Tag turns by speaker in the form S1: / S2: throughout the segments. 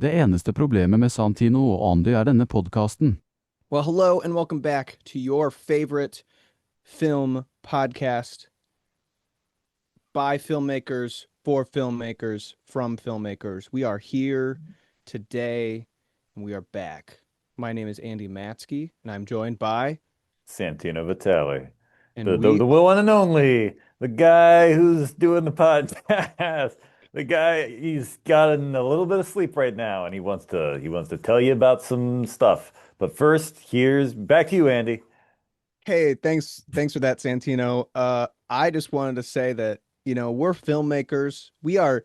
S1: Det eneste problemet med Santino og Andy denne podcasten.
S2: Well, hello and welcome back to your favorite film podcast by filmmakers, for filmmakers, from filmmakers. We are here today and we are back. My name is Andy Matzke and I'm joined by
S3: Santino Vitali,
S2: and
S3: the
S2: we
S3: one and only, the guy who's doing the podcast, the guy he's gotten a little bit of sleep right now, and he wants to tell you about some stuff. But first, here's back to you, Andy.
S2: Hey, thanks for that, Santino. I just wanted to say that, we're filmmakers. We are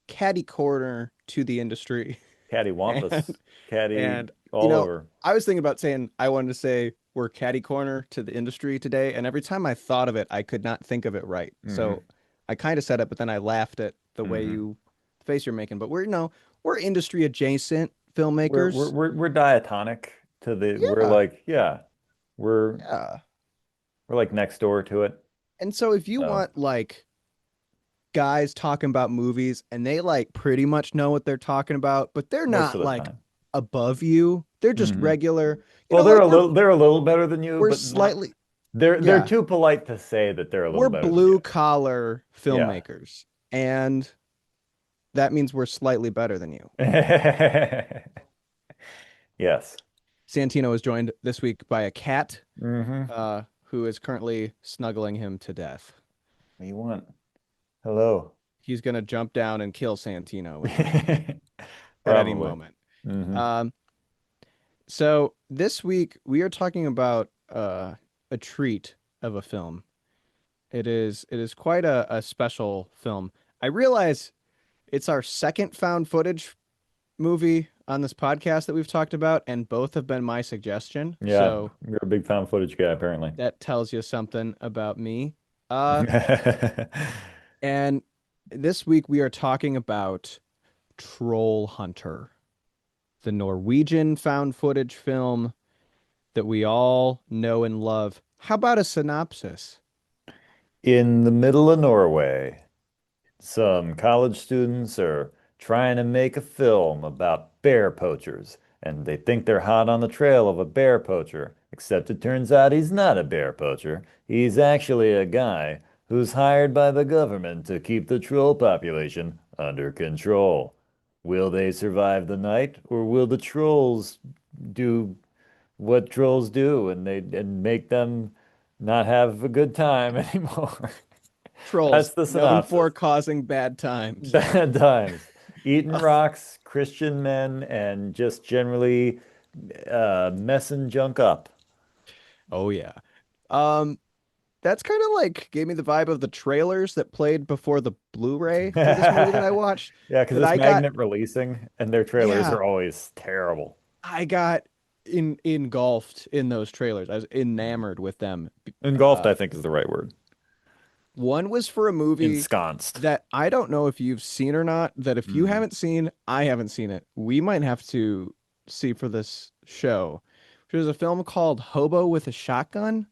S2: catty corner to the industry.
S3: Cattywampus,
S2: And
S3: catty
S2: And
S3: all over.
S2: I was thinking about saying I wanted to say we're catty corner to the industry today, and every time I thought of it, I could not think of it right.
S3: Hmm.
S2: So I kind of said it, but then I laughed at the way
S3: Hmm.
S2: the face you're making. But we're industry adjacent
S3: We're we're
S2: filmmakers.
S3: we're we're diatonic to the. We're
S2: Yeah,
S3: like, yeah, we're
S2: yeah.
S3: we're like next door to it.
S2: And so if you
S3: So
S2: want like guys talking about movies and they like pretty much know what they're talking about, but they're
S3: most
S2: not
S3: of the
S2: like
S3: time.
S2: above you. They're just
S3: Hmm.
S2: regular.
S3: Well,
S2: Like we're
S3: they're a little better than you,
S2: we're
S3: but not.
S2: slightly
S3: They're
S2: yeah.
S3: too polite to say that they're a little
S2: We're
S3: better than you.
S2: blue collar
S3: Yeah.
S2: filmmakers, and that means we're slightly better than you.
S3: Yes.
S2: Santino is joined this week by a cat,
S3: Hmm.
S2: who is currently snuggling him to death.
S3: What do you want? Hello.
S2: He's gonna jump down and kill Santino at any
S3: Probably.
S2: moment.
S3: Hmm.
S2: Um, so this week we are talking about a treat of a film. It is quite a special film. I realize it's our second found footage movie on this podcast that we've talked about, and both have been my suggestion.
S3: Yeah,
S2: So
S3: you're a big found footage guy, apparently.
S2: that tells you something about me. Uh, and this week we are talking about Troll Hunter, the Norwegian found footage film that we all know and love. How about a synopsis?
S3: In the middle of Norway, some college students are trying to make a film about bear poachers, and they think they're hot on the trail of a bear poacher, except it turns out he's not a bear poacher. He's actually a guy who's hired by the government to keep the troll population under control. Will they survive the night, or will the trolls do what trolls do and make them not have a good time anymore? That's
S2: Trolls,
S3: the
S2: known
S3: synopsis.
S2: for causing bad times.
S3: Bad times. Eating rocks, Christian men, and just generally messing junk up.
S2: Oh yeah. Um, that's kind of like gave me the vibe of the trailers that played before the Blu-ray for this movie that I watched.
S3: Yeah, because
S2: That
S3: it's
S2: I got,
S3: Magnet releasing, and their trailers
S2: yeah,
S3: are always terrible.
S2: I got engulfed in those trailers. I was enamored with them.
S3: Engulfed,
S2: Uh,
S3: I think, is the right word.
S2: One was for a movie
S3: Ensconced.
S2: that I don't know if you've seen or not, that if you
S3: Mhm.
S2: haven't seen, I haven't seen it. We might have to see for this show. There's a film called Hobo with a Shotgun.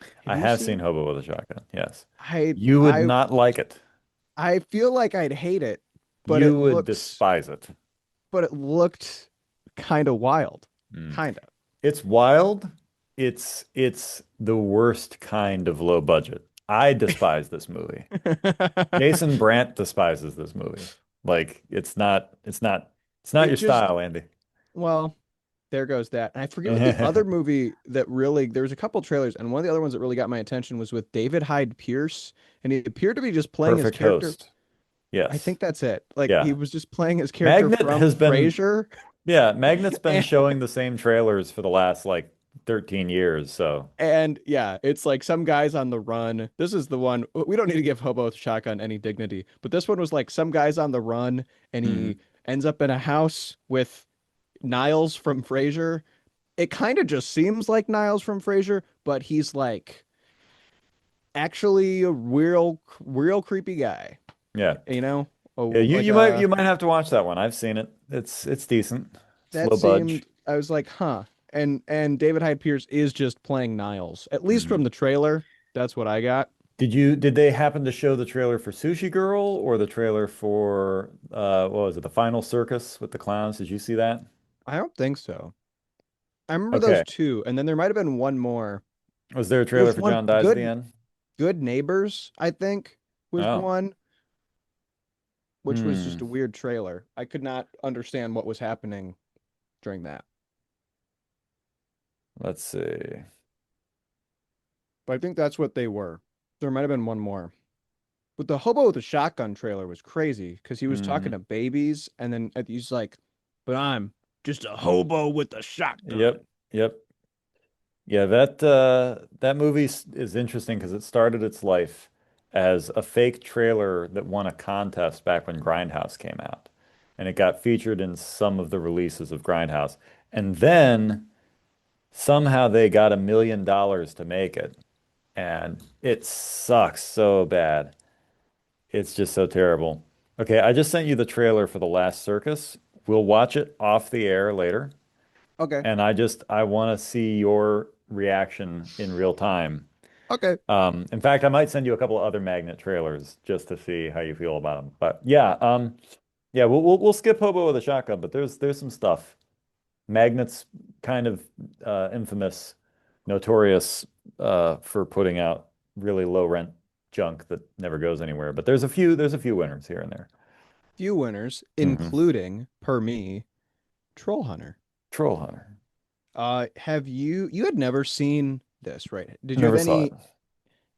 S2: Have
S3: I
S2: you
S3: have
S2: seen
S3: seen
S2: it?
S3: Hobo with a Shotgun. Yes.
S2: I
S3: You would
S2: I
S3: not like it.
S2: I feel like I'd hate it, but
S3: You would despise it.
S2: it looked kind of wild.
S3: Mm.
S2: Kind of.
S3: It's wild. It's the worst kind of low budget. I despise this movie. Jason Brandt despises this movie. Like it's not
S2: It
S3: your
S2: just,
S3: style, Andy.
S2: well, there goes that. And I forget what the other movie that really, there was a couple trailers, and one of the other ones that really got my attention was with David Hyde Pierce, and he appeared to be just playing his
S3: Perfect
S2: character.
S3: host.
S2: I
S3: Yes.
S2: think that's it. Like he
S3: Yeah.
S2: was just playing his character
S3: Magnet
S2: from
S3: has been
S2: Frasier.
S3: yeah, Magnet's been
S2: And,
S3: showing the same trailers for the last like 13 years, so
S2: and yeah, it's like some guys on the run. This is the one we don't need to give Hobo with a Shotgun any dignity, but this one was like some guys on the run, and he
S3: mhm.
S2: ends up in a house with Niles from Frasier. It kind of just seems like Niles from Frasier, but he's like actually a real creepy guy,
S3: Yeah.
S2: you know?
S3: Yeah,
S2: Oh,
S3: you
S2: like
S3: you might have to watch that one. I've seen it. It's decent. It's
S2: that
S3: low budge.
S2: seemed I was like, huh. And David Hyde Pierce is just playing Niles, at least from
S3: Mhm.
S2: the trailer. That's what I got.
S3: Did they happen to show the trailer for Sushi Girl or the trailer for what was it, The Final Circus with the clowns? Did you see that?
S2: I don't think so. I remember those
S3: Okay.
S2: two, and then there might have been one more.
S3: Was there a
S2: There
S3: trailer
S2: was
S3: for
S2: one
S3: John Dies at the
S2: good
S3: end?
S2: Good Neighbors, I think, was
S3: Oh.
S2: one, which was just a
S3: Hmm.
S2: weird trailer. I could not understand what was happening during that.
S3: Let's see.
S2: But I think that's what they were. There might have been one more. But the hobo with the shotgun trailer was crazy because he was talking
S3: Hmm.
S2: to babies, and then he's like, "But I'm just a hobo with a
S3: Yep.
S2: shotgun."
S3: Yep. Yeah, that movie is interesting because it started its life as a fake trailer that won a contest back when Grindhouse came out. And it got featured in some of the releases of Grindhouse. And then somehow they got $1 million to make it. And it sucks so bad. It's just so terrible. Okay, I just sent you the trailer for The Last Circus. We'll watch it off the air later.
S2: Okay,
S3: And I want to see your reaction in real time.
S2: okay,
S3: In fact, I might send you a couple of other Magnet trailers just to see how you feel about them. But yeah, yeah, we'll skip Hobo with a Shotgun, but there's some stuff. Magnet's kind of infamous, notorious for putting out really low rent junk that never goes anywhere. But there's a few winners here and there.
S2: few winners,
S3: Hmm.
S2: including per me, Troll Hunter.
S3: Troll Hunter.
S2: Have you had never seen this, right? Did you have
S3: Never saw it.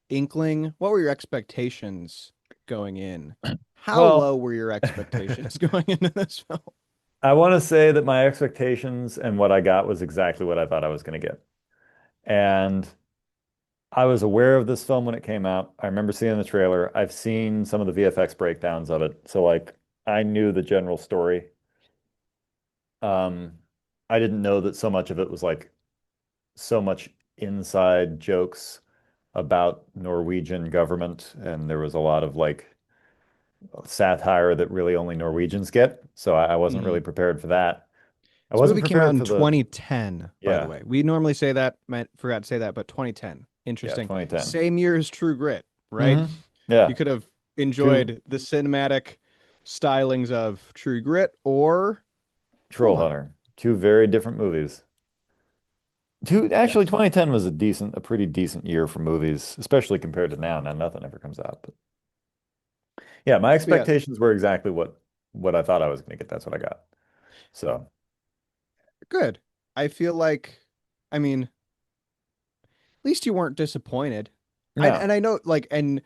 S2: any inkling? What were your expectations going in? How
S3: Well,
S2: low were your expectations going into this film?
S3: I want to say that my expectations and what I got was exactly what I thought I was going to get. And I was aware of this film when it came out. I remember seeing the trailer. I've seen some of the VFX breakdowns of it. So like I knew the general story. Um, I didn't know that so much of it was like so much inside jokes about Norwegian government, and there was a lot of like satire that really only Norwegians get. So I wasn't really
S2: Mhm.
S3: prepared for that. I
S2: This
S3: wasn't
S2: movie came out
S3: prepared
S2: in
S3: for the
S2: 2010, by the
S3: yeah,
S2: way. We normally say that, meant forgot to say that, but 2010.
S3: yeah,
S2: Interesting.
S3: 2010.
S2: Same year as True Grit, right?
S3: Hmm. Yeah,
S2: You could have
S3: two
S2: enjoyed the cinematic stylings of True Grit or Troll
S3: Troll
S2: Hunter.
S3: Hunter, two very different movies. Actually,
S2: Yes.
S3: 2010 was a pretty decent year for movies, especially compared to now. Now nothing ever comes out. But yeah, my
S2: But yeah,
S3: expectations were exactly what I thought I was going to get. That's what I got. So
S2: good. I feel like, I mean, at least you weren't disappointed.
S3: no.
S2: And I know, like, and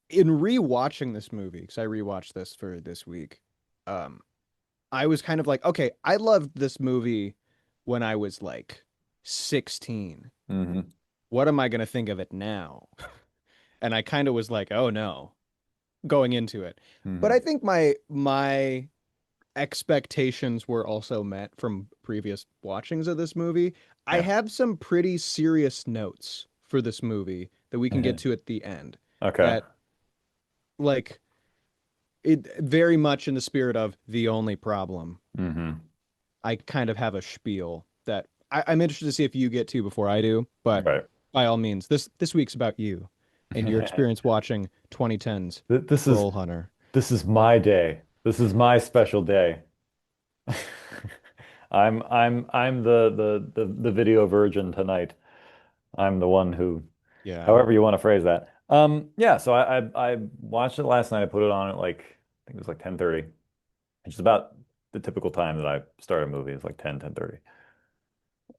S2: in rewatching this movie, because I rewatched this for this week, um, I was kind of like, okay, I loved this movie when I was like 16.
S3: Hmm.
S2: What am I going to think of it now? And I kind of was like, oh no, going into it. But I
S3: Hmm.
S2: think my expectations were also met from previous watchings of this movie. I
S3: Yeah.
S2: have some pretty serious notes for this movie that we can get to at the end
S3: Okay.
S2: that like it very much in the spirit of the only problem.
S3: Hmm.
S2: I kind of have a spiel that I'm interested to see if you get to before I do, but
S3: Right.
S2: by all means, this week's about you and your experience watching 2010's
S3: This is
S2: Troll Hunter.
S3: this is my day. This is my special day. I'm the video virgin tonight. I'm the one who,
S2: Yeah.
S3: however you want to phrase that. Yeah, so I watched it last night. I put it on at like I think it was like 10:30. Which is about the typical time that I start a movie. It's like 10:30.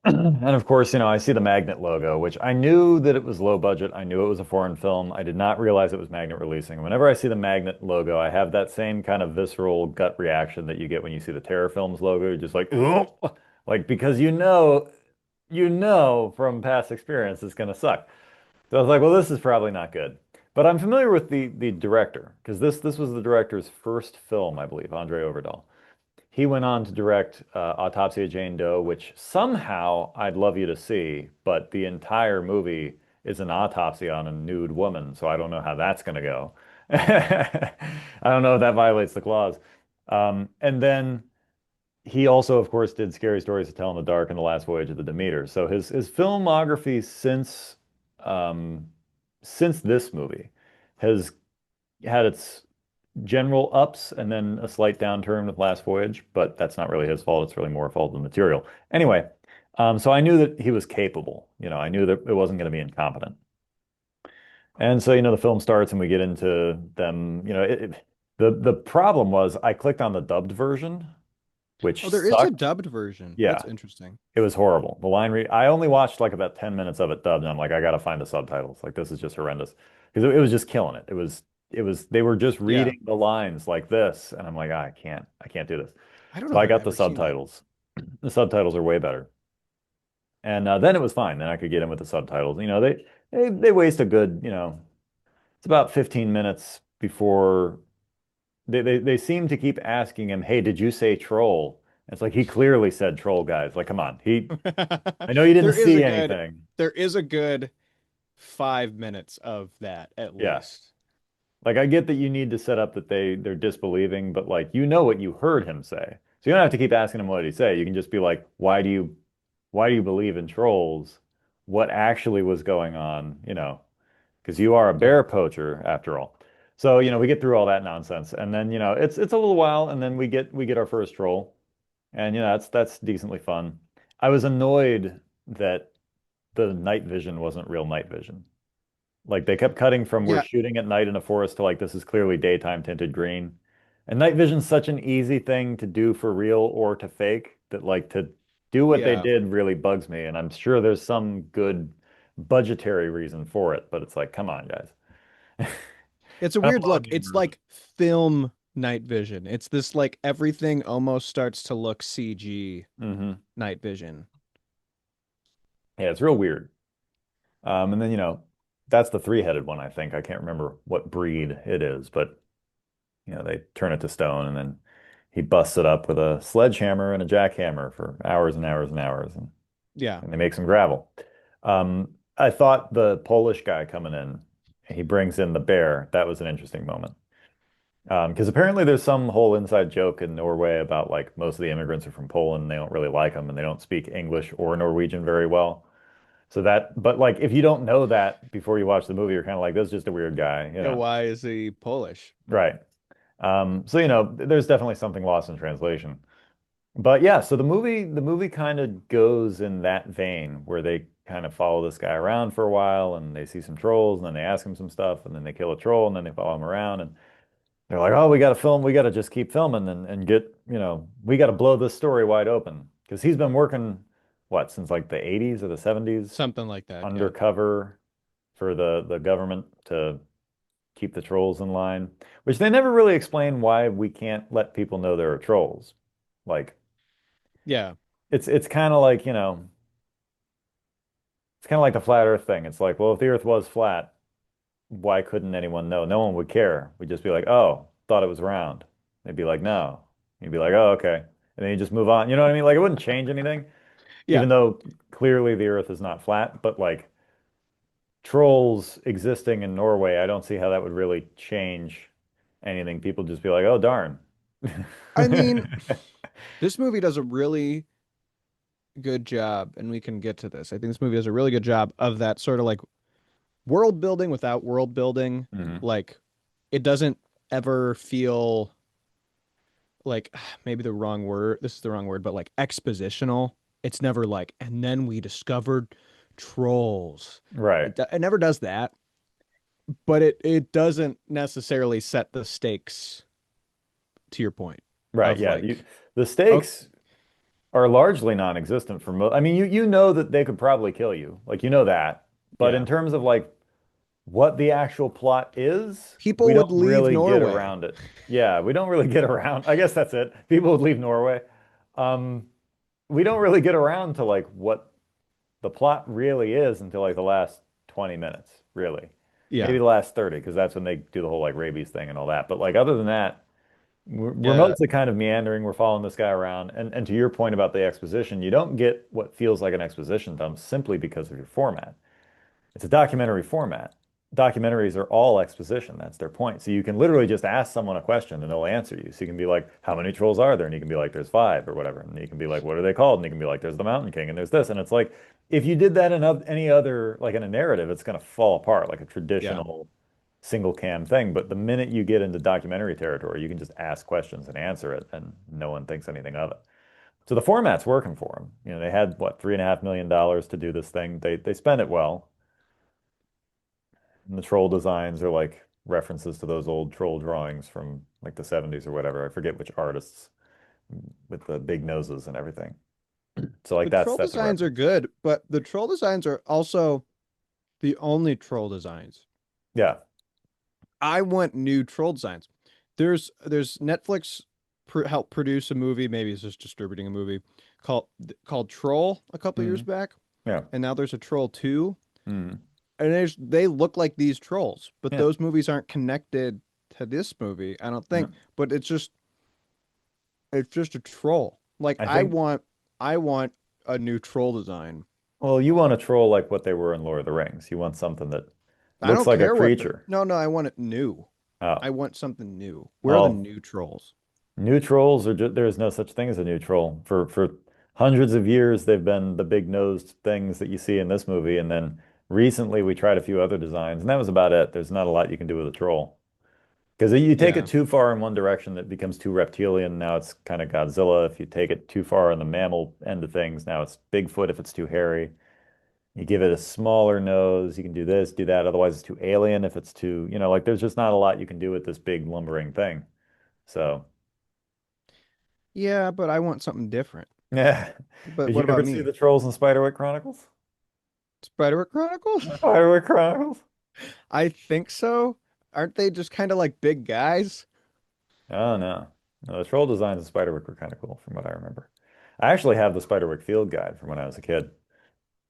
S3: And of course, I see the Magnet logo, which I knew that it was low budget. I knew it was a foreign film. I did not realize it was Magnet releasing. Whenever I see the Magnet logo, I have that same kind of visceral gut reaction that you get when you see the Terror Films logo. You're just like, ugh! Like because you know from past experience it's gonna suck. So I was like, well, this is probably not good. But I'm familiar with the director because this was the director's first film, I believe, Andre Overdahl. He went on to direct Autopsy of Jane Doe, which somehow I'd love you to see, but the entire movie is an autopsy on a nude woman, so I don't know how that's going to go. I don't know if that violates the clause. And then he also, of course, did Scary Stories to Tell in the Dark and The Last Voyage of the Demeter. So his filmography since um, since this movie has had its general ups and then a slight downturn with Last Voyage, but that's not really his fault. It's really more fault of the material. Anyway, so I knew that he was capable. I knew that it wasn't going to be incompetent. And so, the film starts and we get into them. The problem was I clicked on the dubbed version, which
S2: Oh, there is a
S3: sucked.
S2: dubbed version.
S3: Yeah,
S2: That's interesting.
S3: it was horrible. The line read, I only watched like about 10 minutes of it dubbed, and I'm like, I gotta find the subtitles. Like this is just horrendous. Because it was just killing it. It was they were just
S2: Yeah.
S3: reading the lines like this, and I'm like, I can't do this.
S2: I don't know
S3: So
S2: if
S3: I
S2: I've
S3: got the
S2: ever seen that.
S3: subtitles. The subtitles are way better. And then it was fine. Then I could get in with the subtitles. They waste a good, it's about 15 minutes before they seem to keep asking him, "Hey, did you say troll?" It's like he clearly said troll, guys. Like, come on. I know you didn't
S2: There is a
S3: see
S2: good
S3: anything.
S2: there is a good 5 minutes of that at
S3: Yeah.
S2: least.
S3: Like I get that you need to set up that they're disbelieving, but like you know what you heard him say. So you don't have to keep asking him what did he say. You can just be like, why do you believe in trolls? What actually was going on, because you are a
S2: Yeah.
S3: bear poacher after all. So, we get through all that nonsense and then, it's a little while and then we get our first troll. And that's decently fun. I was annoyed that the night vision wasn't real night vision. Like they kept cutting from we're
S2: Yeah.
S3: shooting at night in a forest to like this is clearly daytime tinted green. And night vision's such an easy thing to do for real or to fake that like to do what they
S2: Yeah.
S3: did really bugs me. And I'm sure there's some good budgetary reason for it, but it's like, come on, guys.
S2: It's a
S3: I'm
S2: weird
S3: all
S2: look.
S3: game
S2: It's
S3: version.
S2: like film night vision. It's this like everything almost starts to look CG
S3: Hmm.
S2: night vision.
S3: Yeah, it's real weird. And then, that's the three-headed one, I think. I can't remember what breed it is, but they turn it to stone and then he busts it up with a sledgehammer and a jackhammer for hours and hours and hours
S2: Yeah.
S3: and they make some gravel. I thought the Polish guy coming in, he brings in the bear. That was an interesting moment. Because apparently there's some whole inside joke in Norway about like most of the immigrants are from Poland and they don't really like them and they don't speak English or Norwegian very well. But like if you don't know that before you watch the movie, you're kind of like, this is just a weird guy.
S2: Why is he Polish?
S3: Right. So there's definitely something lost in translation. But yeah, so the movie kind of goes in that vein where they kind of follow this guy around for a while and they see some trolls and then they ask him some stuff and then they kill a troll and then they follow him around and they're like, "Oh, we got to film, we got to just keep filming and get, we got to blow this story wide open." Because he's been working what, since like the 80s or the 70s
S2: Something like that. Yeah.
S3: undercover for the government to keep the trolls in line, which they never really explain why we can't let people know there are trolls. Like
S2: Yeah.
S3: it's kind of like, it's kind of like the flat Earth thing. It's like, well, if the Earth was flat, why couldn't anyone know? No one would care. We'd just be like, oh, thought it was round. They'd be like, no. You'd be like, oh, okay. And then you just move on. You know what I mean? Like it wouldn't change anything,
S2: Yeah.
S3: even though clearly the Earth is not flat, but like trolls existing in Norway, I don't see how that would really change anything. People just be like, oh, darn.
S2: I mean, this movie does a really good job, and we can get to this. I think this movie does a really good job of that sort of like world building without world building.
S3: Mhm.
S2: Like it doesn't ever feel like maybe the wrong word. This is the wrong word, but like expositional. It's never like, and then we discovered trolls.
S3: Right.
S2: It never does that, but it doesn't necessarily set the stakes to your point
S3: Right.
S2: of
S3: Yeah.
S2: like,
S3: The
S2: oh
S3: stakes are largely non-existent for most. I mean, you know that they could probably kill you. Like you know that. But in
S2: yeah,
S3: terms of like what the actual plot is, we
S2: people
S3: don't
S2: would leave
S3: really get
S2: Norway.
S3: around it. Yeah, we don't really get around. I guess that's it. People would leave Norway. Um, we don't really get around to like what the plot really is until like the last 20 minutes, really.
S2: Yeah,
S3: Maybe the last 30, because that's when they do the whole like rabies thing and all that. But like other than that, we're
S2: yeah,
S3: mostly kind of meandering. We're following this guy around. And to your point about the exposition, you don't get what feels like an exposition dump simply because of your format. It's a documentary format. documentaries are all exposition. That's their point. So you can literally just ask someone a question and they'll answer you. So you can be like, how many trolls are there? And you can be like, there's five or whatever. And you can be like, what are they called? And you can be like, there's the Mountain King and there's this. And it's like, if you did that in any other, like in a narrative, it's going to fall apart like a
S2: Yeah.
S3: traditional single cam thing. But the minute you get into documentary territory, you can just ask questions and answer it and no one thinks anything of it. So the format's working for them. You know, they had what, $3.5 million to do this thing. They spent it well. And the troll designs are like references to those old troll drawings from like the 70s or whatever. I forget which artists with the big noses and everything. So like
S2: The
S3: that's
S2: troll
S3: that's a
S2: designs are
S3: reference.
S2: good, but the troll designs are also the only troll designs.
S3: Yeah.
S2: I want new troll designs. There's Netflix helped produce a movie, maybe it's just distributing a movie called called Troll a couple years
S3: Mm.
S2: back,
S3: Yeah.
S2: and now there's a Troll 2,
S3: Mm.
S2: and they look like these trolls, but
S3: Yeah.
S2: those movies aren't connected to this movie, I don't
S3: Yeah.
S2: think. But it's just a troll. Like
S3: I think,
S2: I want a new troll design.
S3: well, you want a troll like what they were in Lord of the Rings. You want something that
S2: I
S3: looks
S2: don't
S3: like a
S2: care what the
S3: creature.
S2: no, no, I want it new.
S3: Oh.
S2: I want something new. Where are the
S3: Well,
S2: new trolls?
S3: new trolls are just, there's no such thing as a new troll. For hundreds of years, they've been the big nosed things that you see in this movie, and then recently we tried a few other designs, and that was about it. There's not a lot you can do with a troll because you take it
S2: Yeah.
S3: too far in one direction, it becomes too reptilian. Now it's kind of Godzilla. If you take it too far on the mammal end of things, now it's Bigfoot. If it's too hairy, you give it a smaller nose. You can do this, do that. Otherwise, it's too alien. If it's too, like there's just not a lot you can do with this big lumbering thing. So.
S2: Yeah, but I want something different.
S3: Yeah.
S2: But
S3: Did you
S2: what
S3: ever
S2: about
S3: see
S2: me?
S3: the Trolls in Spiderwick Chronicles?
S2: Spiderwick Chronicles?
S3: Spiderwick Chronicles?
S2: I think so. Aren't they just kind of like big guys?
S3: Oh no. No, the troll designs in Spiderwick were kind of cool from what I remember. I actually have the Spiderwick field guide from when I was a kid.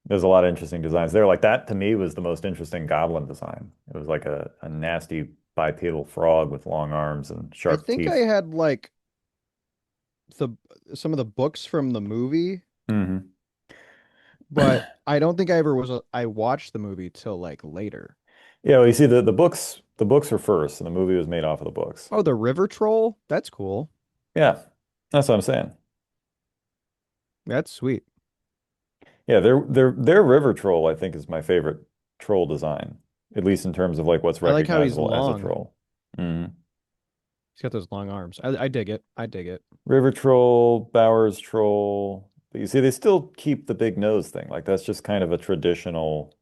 S3: There's a lot of interesting designs there. Like that to me was the most interesting goblin design. It was like a nasty bipedal frog with long arms and
S2: I
S3: sharp
S2: think I
S3: teeth.
S2: had like the some of the books from the movie,
S3: Hmm.
S2: but I don't think I ever I watched the movie till like later.
S3: Yeah, well, you see the books were first and the movie was made off of the books.
S2: Oh, the River Troll? That's cool.
S3: Yeah. That's what I'm saying.
S2: That's sweet.
S3: Yeah, their river troll, I think, is my favorite troll design, at least in terms of like what's
S2: I like how he's
S3: recognizable as a
S2: long.
S3: troll. Mhm.
S2: He's got those long arms. I dig it. I dig it.
S3: River troll, Bowers troll. But you see, they still keep the big nose thing. Like that's just kind of a traditional,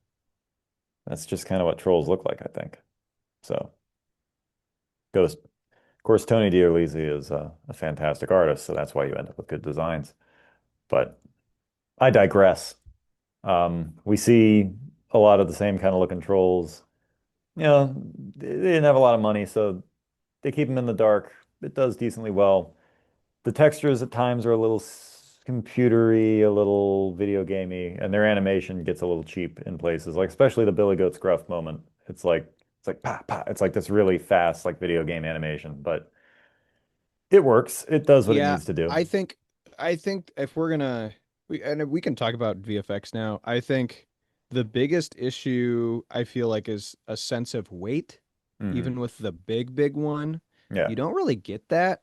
S3: that's just kind of what trolls look like, I think. So goes, of course, Tony DiOlisi is a fantastic artist, so that's why you end up with good designs. But I digress. We see a lot of the same kind of looking trolls. They didn't have a lot of money, so they keep them in the dark. It does decently well. The textures at times are a little computery, a little video gamey, and their animation gets a little cheap in places, like especially the Billy Goat Gruff moment. It's like pa pa. It's like this really fast, like video game animation, but it works. It does what it
S2: Yeah,
S3: needs to do.
S2: I think I think if we're gonna we can talk about VFX now. I think the biggest issue I feel like is a sense of weight,
S3: Hmm.
S2: even with the big one.
S3: Yeah.
S2: You don't really get that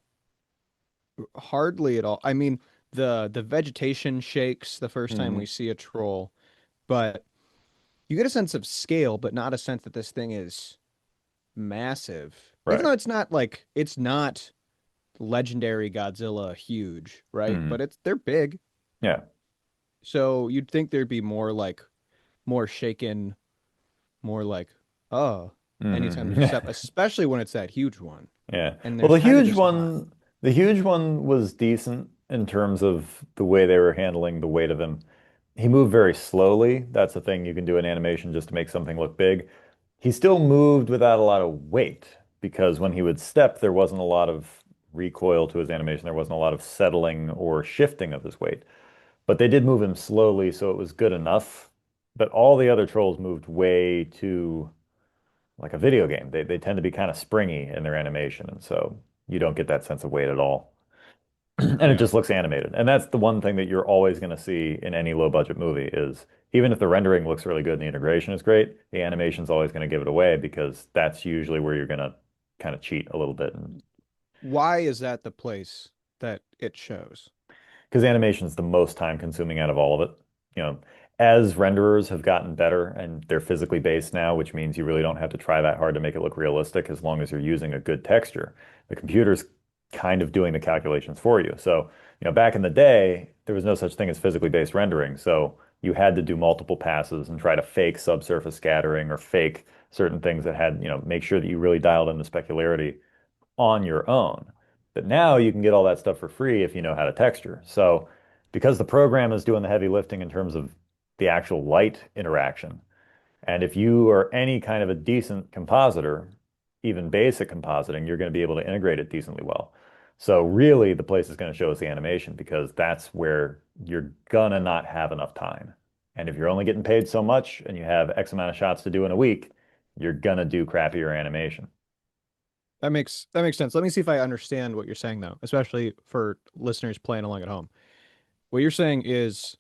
S2: hardly at all. I mean, the vegetation shakes the first time we
S3: Hmm.
S2: see a troll, but you get a sense of scale, but not a sense that this thing is massive. Even
S3: Right.
S2: though it's not legendary Godzilla huge, right? But
S3: Hmm.
S2: they're big.
S3: Yeah.
S2: So you'd think there'd be more like more shaken, more like, oh, anytime
S3: Hmm.
S2: there's a step, especially when it's that huge one.
S3: Yeah.
S2: And
S3: Well,
S2: there's kind of just not.
S3: the huge one was decent in terms of the way they were handling the weight of him. He moved very slowly. That's the thing you can do in animation just to make something look big. He still moved without a lot of weight because when he would step, there wasn't a lot of recoil to his animation. There wasn't a lot of settling or shifting of his weight. But they did move him slowly, so it was good enough. But all the other trolls moved way too like a video game. They tend to be kind of springy in their animation, and so you don't get that sense of weight at all. and it
S2: Yeah.
S3: just looks animated. And that's the one thing that you're always going to see in any low budget movie is even if the rendering looks really good and the integration is great, the animation's always going to give it away because that's usually where you're going to kind of cheat a little bit.
S2: Why is that the place that it shows?
S3: Because animation is the most time consuming out of all of it. You know, as renderers have gotten better and they're physically based now, which means you really don't have to try that hard to make it look realistic as long as you're using a good texture. The computer's kind of doing the calculations for you. So, back in the day, there was no such thing as physically based rendering. So you had to do multiple passes and try to fake subsurface scattering or fake certain things that had, make sure that you really dialed in the specularity on your own. But now you can get all that stuff for free if you know how to texture. So because the program is doing the heavy lifting in terms of the actual light interaction, and if you are any kind of a decent compositor, even basic compositing, you're going to be able to integrate it decently well. So really the place is going to show us the animation because that's where you're gonna not have enough time. And if you're only getting paid so much and you have X amount of shots to do in a week, you're gonna do crappier animation.
S2: That makes sense. Let me see if I understand what you're saying though, especially for listeners playing along at home. What you're saying is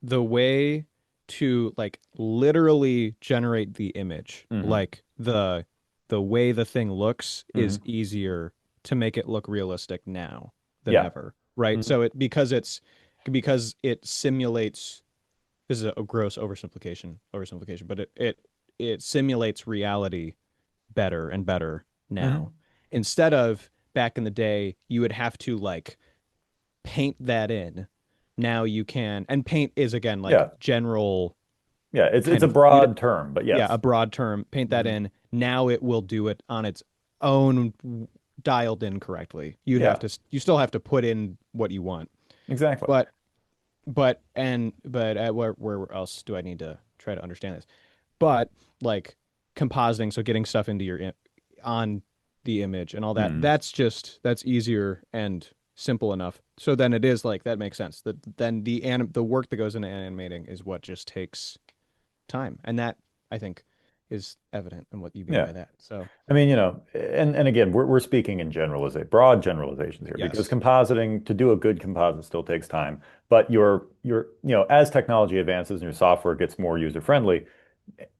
S2: the way to like literally generate the image,
S3: Hmm.
S2: like the way the thing looks is
S3: Hmm.
S2: easier to make it look realistic now than
S3: Yeah.
S2: ever, right?
S3: Hmm.
S2: So because it simulates, this is a gross oversimplification, but it simulates reality better and better now.
S3: Hmm.
S2: Instead of back in the day, you would have to like paint that in. Now you can, and paint is again like
S3: Yeah.
S2: general
S3: Yeah. It's
S2: kind
S3: a
S2: of you
S3: broad term, but
S2: yeah, a
S3: yes.
S2: broad term. Paint that
S3: Hmm.
S2: in. Now it will do it on its own, dialed in correctly.
S3: Yeah,
S2: You still have to put in what you want.
S3: exactly.
S2: But where else do I need to try to understand this? But like compositing, so getting stuff into on the image and all that,
S3: Hmm.
S2: that's easier and simple enough. So then it is like that makes sense. That then the work that goes into animating is what just takes time. And that I think is evident in what you mean
S3: Yeah.
S2: by that. So
S3: I mean, and again, we're speaking in broad generalizations here because
S2: yes.
S3: compositing, to do a good composite still takes time. But as technology advances and your software gets more user friendly,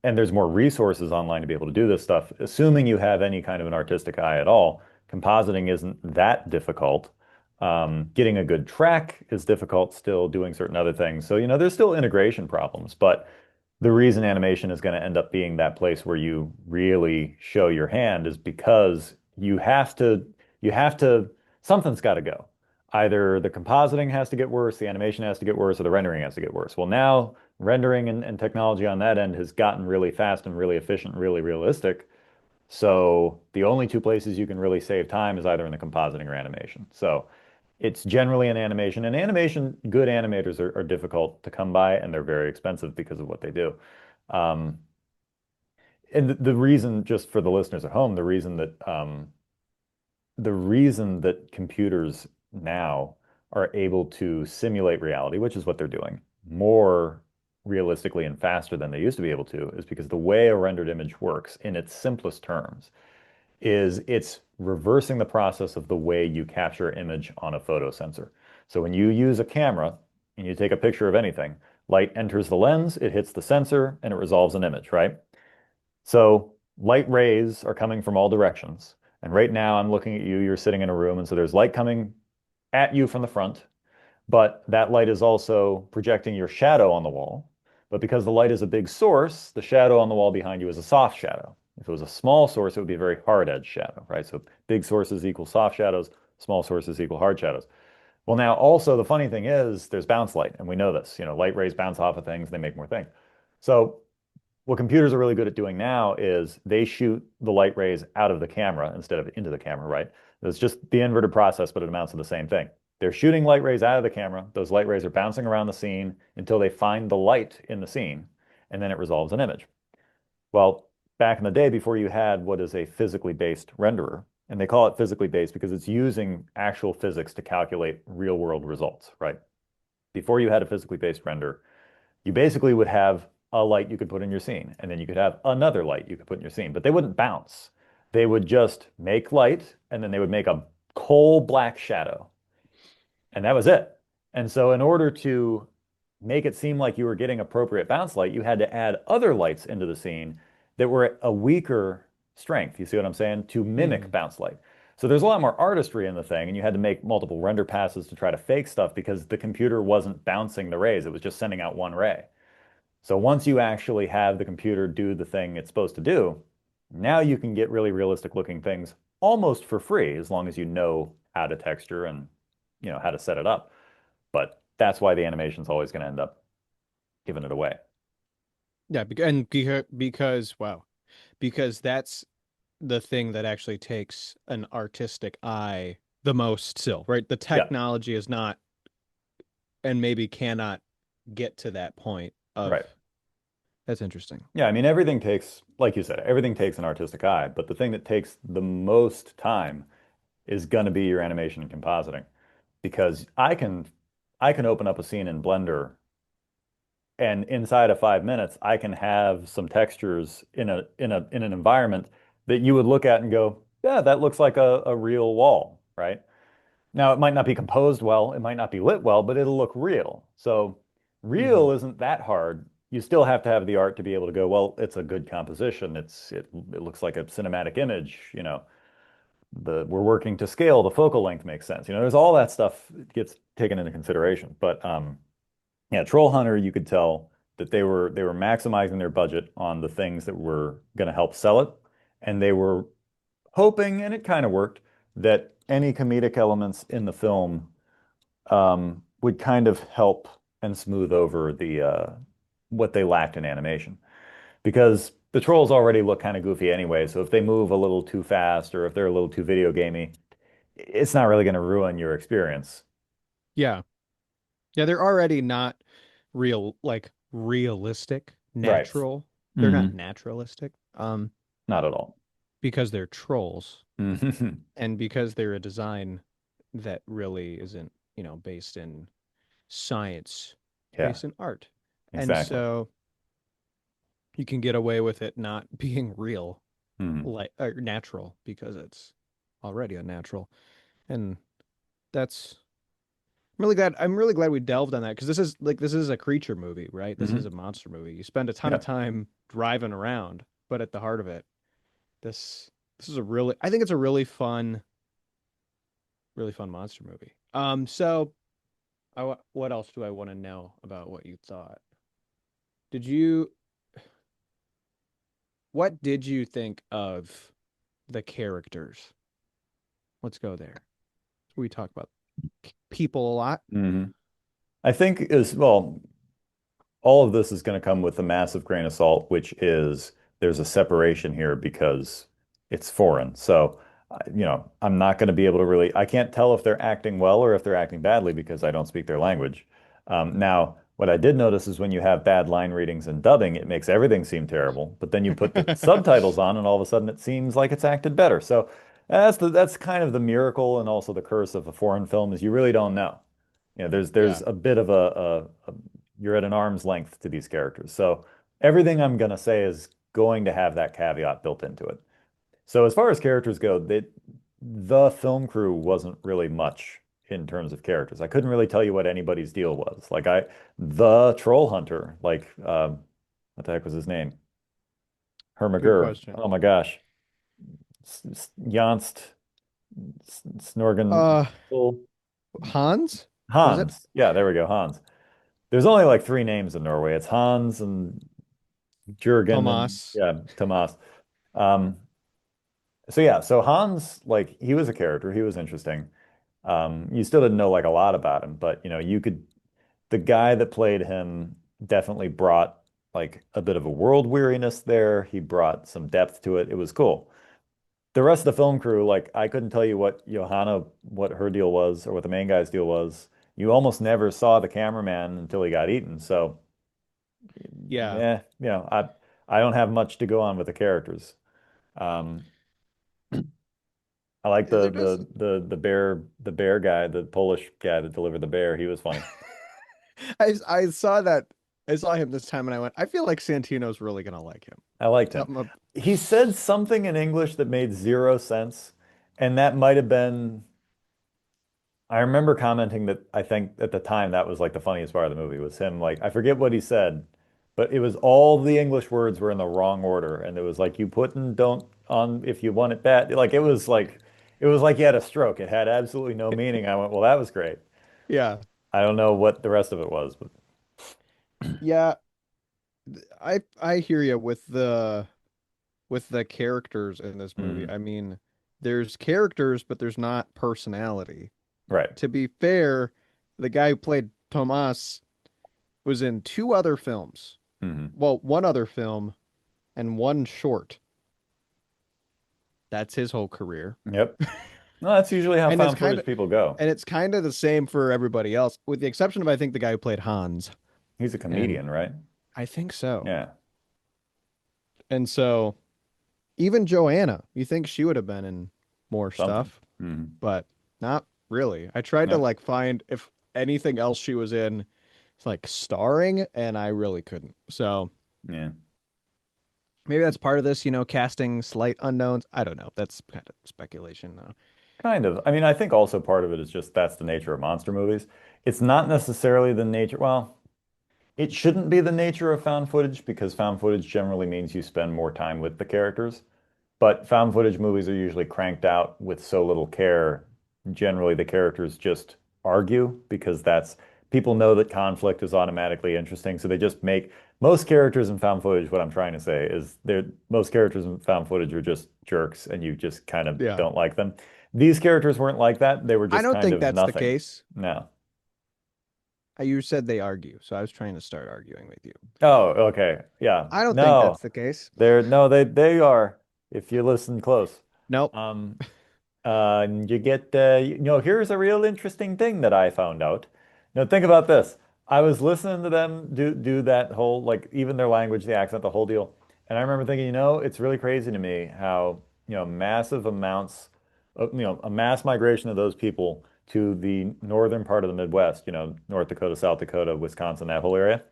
S3: and there's more resources online to be able to do this stuff, assuming you have any kind of an artistic eye at all, compositing isn't that difficult. Getting a good track is difficult still, doing certain other things. So, there's still integration problems, but the reason animation is going to end up being that place where you really show your hand is because something's got to go. Either the compositing has to get worse, the animation has to get worse, or the rendering has to get worse. Well, now rendering and technology on that end has gotten really fast and really efficient, really realistic. So the only two places you can really save time is either in the compositing or animation. So it's generally an animation. And animation, good animators are difficult to come by and they're very expensive because of what they do. Um, and the reason, just for the listeners at home, the reason that computers now are able to simulate reality, which is what they're doing, more realistically and faster than they used to be able to, is because the way a rendered image works in its simplest terms is it's reversing the process of the way you capture image on a photo sensor. So when you use a camera and you take a picture of anything, light enters the lens, it hits the sensor, and it resolves an image, right? So light rays are coming from all directions. And right now I'm looking at you, you're sitting in a room, and so there's light coming at you from the front, but that light is also projecting your shadow on the wall. But because the light is a big source, the shadow on the wall behind you is a soft shadow. If it was a small source, it would be a very hard edge shadow, right? So big sources equal soft shadows, small sources equal hard shadows. Well, now also the funny thing is there's bounce light, and we know this. Light rays bounce off of things, they make more things. So what computers are really good at doing now is they shoot the light rays out of the camera instead of into the camera, right? It's just the inverted process, but it amounts to the same thing. They're shooting light rays out of the camera. Those light rays are bouncing around the scene until they find the light in the scene, and then it resolves an image. Well, back in the day, before you had what is a physically based renderer, and they call it physically based because it's using actual physics to calculate real world results, right? Before you had a physically based render, you basically would have a light you could put in your scene, and then you could have another light you could put in your scene, but they wouldn't bounce. They would just make light, and then they would make a coal black shadow. and that was it. And so in order to make it seem like you were getting appropriate bounce light, you had to add other lights into the scene that were a weaker strength. You see what I'm saying? To mimic
S2: Mm.
S3: bounce light. So there's a lot more artistry in the thing, and you had to make multiple render passes to try to fake stuff because the computer wasn't bouncing the rays. It was just sending out one ray. So once you actually have the computer do the thing it's supposed to do, now you can get really realistic looking things almost for free as long as you know how to texture and how to set it up. But that's why the animation's always going to end up giving it away.
S2: Yeah, because wow, because that's the thing that actually takes an artistic eye the most still, right? The
S3: Yeah,
S2: technology is not and maybe cannot get to that point of
S3: right.
S2: that's interesting.
S3: Yeah, I mean, everything takes, like you said, everything takes an artistic eye, but the thing that takes the most time is going to be your animation and compositing because I can open up a scene in Blender and inside of 5 minutes I can have some textures in an environment that you would look at and go, yeah, that looks like a real wall, right? Now it might not be composed well, it might not be lit well, but it'll look real. So
S2: Hmm.
S3: real isn't that hard. You still have to have the art to be able to go, well, it's a good composition. It looks like a cinematic image, we're working to scale, the focal length makes sense. There's all that stuff gets taken into consideration. But yeah, Troll Hunter, you could tell that they were maximizing their budget on the things that were going to help sell it, and they were hoping, and it kind of worked, that any comedic elements in the film would kind of help and smooth over the what they lacked in animation. Because the trolls already look kind of goofy anyway, so if they move a little too fast or if they're a little too video gamey, it's not really going to ruin your experience.
S2: Yeah. Yeah, they're already not like realistic,
S3: Right.
S2: natural. They're not
S3: Hmm.
S2: naturalistic.
S3: Not at all.
S2: Because they're trolls
S3: Hmm.
S2: and because they're a design that really isn't, based in science. It's
S3: Yeah,
S2: based in art. And
S3: exactly.
S2: so you can get away with it not being real,
S3: Hmm.
S2: like or natural because it's already unnatural. And that's I'm really glad we delved on that because this is a creature movie, right? This is
S3: Hmm.
S2: a monster movie. You spend a ton of
S3: Yeah.
S2: time driving around, but at the heart of it, this is a really I think it's a really fun monster movie. So what else do I want to know about what you thought? Did you what did you think of the characters? Let's go there. We talk about people a lot.
S3: Hmm. I think is well, all of this is going to come with a massive grain of salt, which is there's a separation here because it's foreign. So, I'm not going to be able to really, I can't tell if they're acting well or if they're acting badly because I don't speak their language. Now, what I did notice is when you have bad line readings and dubbing, it makes everything seem terrible. But then you put the subtitles on, and all of a sudden it seems like it's acted better. So that's kind of the miracle and also the curse of a foreign film is you really don't know. There's
S2: Yeah.
S3: a bit of you're at an arm's length to these characters. So everything I'm gonna say is going to have that caveat built into it. So as far as characters go, the film crew wasn't really much in terms of characters. I couldn't really tell you what anybody's deal was. The troll hunter, what the heck was his name?
S2: Good
S3: Hermagur.
S2: question.
S3: Oh my gosh. Janst, Snorgan,
S2: Uh, Hans? Was it
S3: Hans. Yeah, there we go, Hans. There's only like three names in Norway. It's Hans and Jurgen and
S2: Tomas?
S3: yeah, Tomas. Um, so yeah, so Hans, like he was a character, he was interesting. You still didn't know like a lot about him, but the guy that played him definitely brought like a bit of a world weariness there. He brought some depth to it. It was cool. The rest of the film crew, like I couldn't tell you what her deal was or what the main guy's deal was. You almost never saw the cameraman until he got eaten. So
S2: Yeah.
S3: yeah, I don't have much to go on with the characters. Um, I like
S2: There does
S3: the bear guy, the Polish guy that delivered the bear. He was funny.
S2: I saw that I saw him this time and I went, I feel like Santino's really gonna like him.
S3: I liked him.
S2: Something
S3: He said something in English that made zero sense, and that might have been I remember commenting that I think at the time that was like the funniest part of the movie was him like I forget what he said, but it was all the English words were in the wrong order, and it was like you put and don't on if you want it bad. Like it was like he had a stroke. It had absolutely no meaning. I went, well, that was great.
S2: Yeah.
S3: I don't know what the rest of it was, but
S2: Yeah, I hear you with the characters in this movie.
S3: mm,
S2: I mean, there's characters, but there's not personality.
S3: right.
S2: To be fair, the guy who played Tomas was in two other films.
S3: Hmm.
S2: Well, one other film and one short. That's his whole career.
S3: Yep. No, that's usually how
S2: And it's
S3: found
S2: kind
S3: footage
S2: of
S3: people go.
S2: and it's kind of the same for everybody else, with the exception of I think the guy who played Hans.
S3: He's a
S2: And
S3: comedian, right?
S2: I think so.
S3: Yeah.
S2: And so even Joanna, you think she would have been in more
S3: Something.
S2: stuff,
S3: Hmm.
S2: but not really. I tried to
S3: Yep.
S2: like find if anything else she was in like starring, and I really couldn't. So
S3: Yeah.
S2: maybe that's part of this, casting slight unknowns. I don't know. That's kind of speculation though.
S3: Kind of. I mean, I think also part of it is just that's the nature of monster movies. It's not necessarily the nature, well, it shouldn't be the nature of found footage because found footage generally means you spend more time with the characters. But found footage movies are usually cranked out with so little care. Generally, the characters just argue because that's people know that conflict is automatically interesting. So they just make most characters in found footage, what I'm trying to say is they're most characters in found footage are just jerks and you just kind of
S2: Yeah.
S3: don't like them. These characters weren't like that. They were
S2: I
S3: just
S2: don't
S3: kind
S2: think
S3: of
S2: that's the
S3: nothing.
S2: case.
S3: No.
S2: You said they argue, so I was trying to start arguing with you.
S3: Oh, okay. Yeah.
S2: I don't think
S3: No.
S2: that's the case.
S3: No, they are if you listen close.
S2: Nope.
S3: Um, and you get, here's a real interesting thing that I found out. Think about this. I was listening to them do that whole, like, even their language, the accent, the whole deal. And I remember thinking, it's really crazy to me how, massive amounts of, a mass migration of those people to the northern part of the Midwest, North Dakota, South Dakota, Wisconsin, that whole area.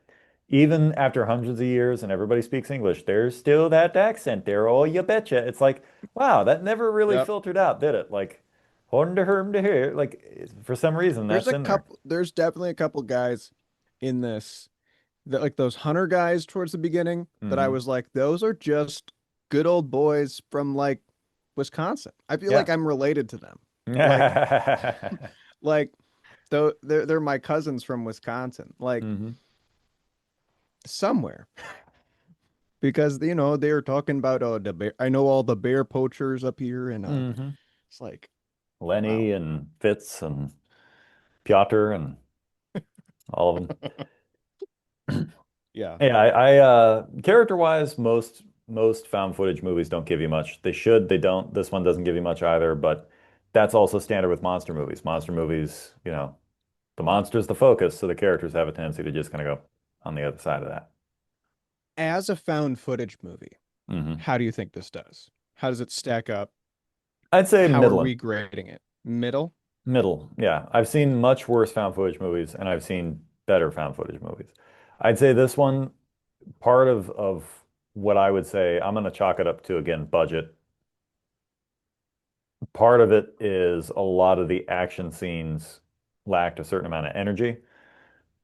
S3: Even after hundreds of years and everybody speaks English, there's still that accent there. Oh, you betcha. It's like, wow, that never really
S2: Yep.
S3: filtered out, did it? Like, horn to herm to here. Like, for some reason,
S2: There's
S3: that's
S2: a
S3: in there.
S2: couple, there's definitely a couple guys in this that like those hunter guys towards the beginning that I
S3: Hmm.
S2: was like, those are just good old boys from like Wisconsin. I feel
S3: Yeah.
S2: like I'm related to them. Like though they're my cousins from Wisconsin. Like
S3: Hmm.
S2: somewhere. Because they were talking about the bear. I know all the bear poachers up here, and
S3: Hmm.
S2: it's like, wow.
S3: Lenny and Fitz and Piotr and all of them.
S2: Yeah.
S3: Yeah, character-wise, most found footage movies don't give you much. They should, they don't. This one doesn't give you much either, but that's also standard with monster movies. Monster movies, the monster's the focus, so the characters have a tendency to just kind of go on the other side of that.
S2: As a found footage movie,
S3: Hmm.
S2: how do you think this does? How does it stack up?
S3: I'd say
S2: How are
S3: middling.
S2: we grading it? Middle?
S3: Middle, yeah. I've seen much worse found footage movies, and I've seen better found footage movies. I'd say this one, part of what I would say, I'm going to chalk it up to, again, budget. Part of it is a lot of the action scenes lacked a certain amount of energy.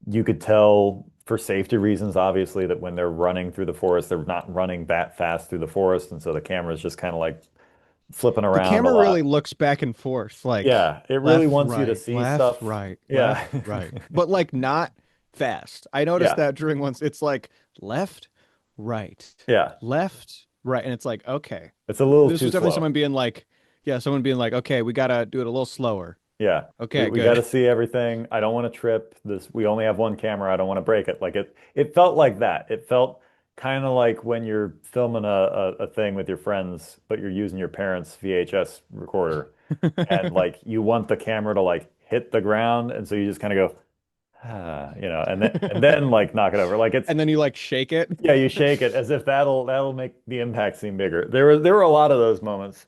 S3: You could tell for safety reasons, obviously, that when they're running through the forest, they're not running that fast through the forest, and so the camera's just kind of like flipping
S2: The
S3: around a
S2: camera really
S3: lot.
S2: looks back and forth, like
S3: Yeah, it really
S2: left,
S3: wants you to
S2: right,
S3: see
S2: left,
S3: stuff.
S2: right,
S3: Yeah.
S2: left, right. But like not fast. I noticed
S3: Yeah.
S2: that during once it's like left, right,
S3: Yeah.
S2: left, right. And it's like, okay.
S3: It's a little
S2: This
S3: too
S2: was definitely
S3: slow.
S2: someone being like, yeah, someone being like, okay, we gotta do it a little slower.
S3: Yeah. We
S2: Okay,
S3: we got to
S2: good.
S3: see everything. I don't want to trip. We only have one camera. I don't want to break it. Like it felt like that. It felt kind of like when you're filming a thing with your friends, but you're using your parents' VHS recorder and like you want the camera to like hit the ground and so you just kind of go and then like knock it over. Like it's
S2: And then you like shake it.
S3: yeah, you shake it as if that'll make the impact seem bigger. There were a lot of those moments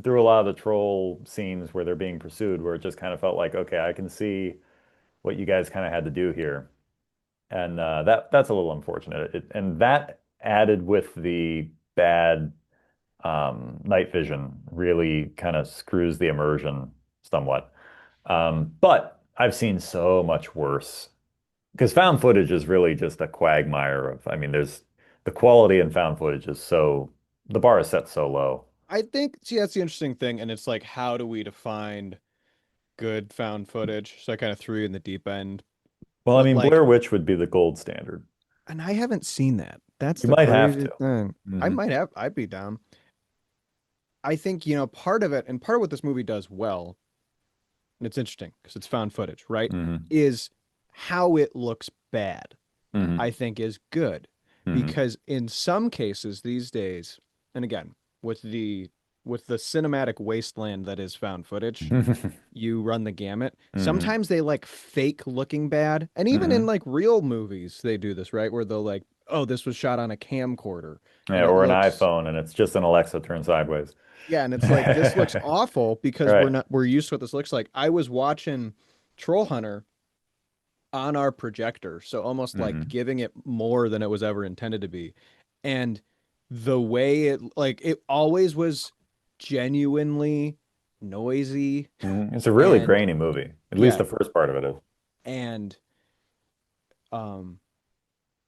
S3: through a lot of the troll scenes where they're being pursued, where it just kind of felt like, okay, I can see what you guys kind of had to do here, and that's a little unfortunate. And that added with the bad night vision really kind of screws the immersion somewhat. But I've seen so much worse because found footage is really just a quagmire of, I mean, there's the quality in found footage is so, the bar is set so low.
S2: I think, see, that's the interesting thing, and it's like, how do we define good found footage? So I kind of threw you in the deep end,
S3: Well, I
S2: but
S3: mean,
S2: like,
S3: Blair Witch would be the gold standard.
S2: and I haven't seen that. That's
S3: You
S2: the
S3: might have
S2: crazy
S3: to.
S2: thing. I
S3: Hmm.
S2: might have, I'd be down. I think, part of it, and part of what this movie does well, and it's interesting because it's found footage, right?
S3: Hmm.
S2: Is how it looks bad,
S3: Hmm.
S2: I think is good.
S3: Hmm.
S2: Because in some cases these days, and again, with the cinematic wasteland that is found footage, you run the gamut.
S3: Hmm.
S2: Sometimes they like fake looking bad. And even in
S3: Hmm.
S2: like real movies, they do this, right? Where they'll like, oh, this was shot on a camcorder
S3: Yeah,
S2: and it
S3: or an
S2: looks,
S3: iPhone and it's just an Alexa turned sideways.
S2: yeah, and it's like this looks awful because we're
S3: Right.
S2: not we're used to what this looks like. I was watching Troll Hunter on our projector, so almost like
S3: Hmm.
S2: giving it more than it was ever intended to be. And the way it always was genuinely noisy
S3: It's a really
S2: and
S3: grainy movie. At least
S2: yeah,
S3: the first part of it is.
S2: and um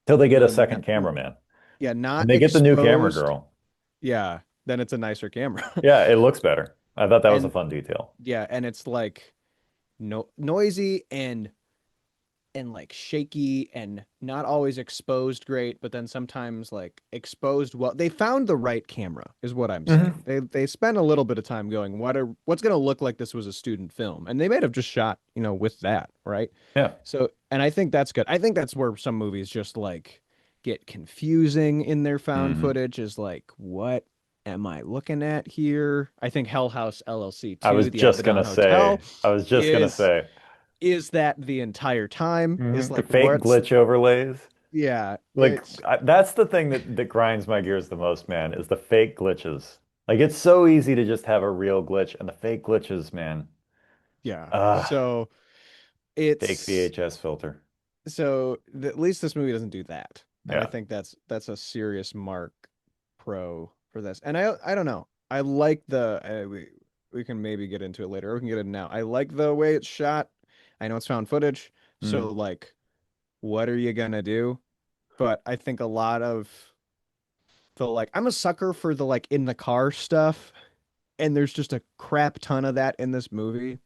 S3: Till they get a
S2: when
S3: second cameraman.
S2: yeah,
S3: And
S2: not
S3: they get the new camera
S2: exposed,
S3: girl.
S2: yeah, then it's a nicer camera.
S3: Yeah, it looks better. I thought that was a
S2: And
S3: fun detail.
S2: yeah, and it's like no noisy and like shaky and not always exposed great, but then sometimes like exposed well. They found the right camera, is what I'm saying.
S3: Hmm.
S2: They spent a little bit of time going, what's going to look like this was a student film, and they might have just shot, with that, right?
S3: Yeah.
S2: So, and I think that's good. I think that's where some movies just like get confusing in their found
S3: Hmm.
S2: footage. Is like, what am I looking at here? I think Hell House LLC
S3: I was
S2: 2, the
S3: just gonna
S2: Abaddon
S3: say,
S2: Hotel,
S3: I was just gonna
S2: is
S3: say,
S2: is that the entire time is
S3: the
S2: like
S3: fake
S2: what's
S3: glitch overlays.
S2: yeah
S3: Like
S2: it's
S3: that's the thing that grinds my gears the most, man, is the fake glitches. Like it's so easy to just have a real glitch, and the fake glitches, man.
S2: yeah
S3: Ah,
S2: so
S3: fake
S2: it's
S3: VHS filter.
S2: at least this movie doesn't do that, and I
S3: Yeah.
S2: think that's a serious mark pro for this. And I don't know, I like the we can maybe get into it later, or we can get it now. I like the way it's shot. I know it's found footage, so
S3: Mm.
S2: like what are you gonna do? But I think a lot of the like, I'm a sucker for the like in the car stuff, and there's just a crap ton of that in this movie.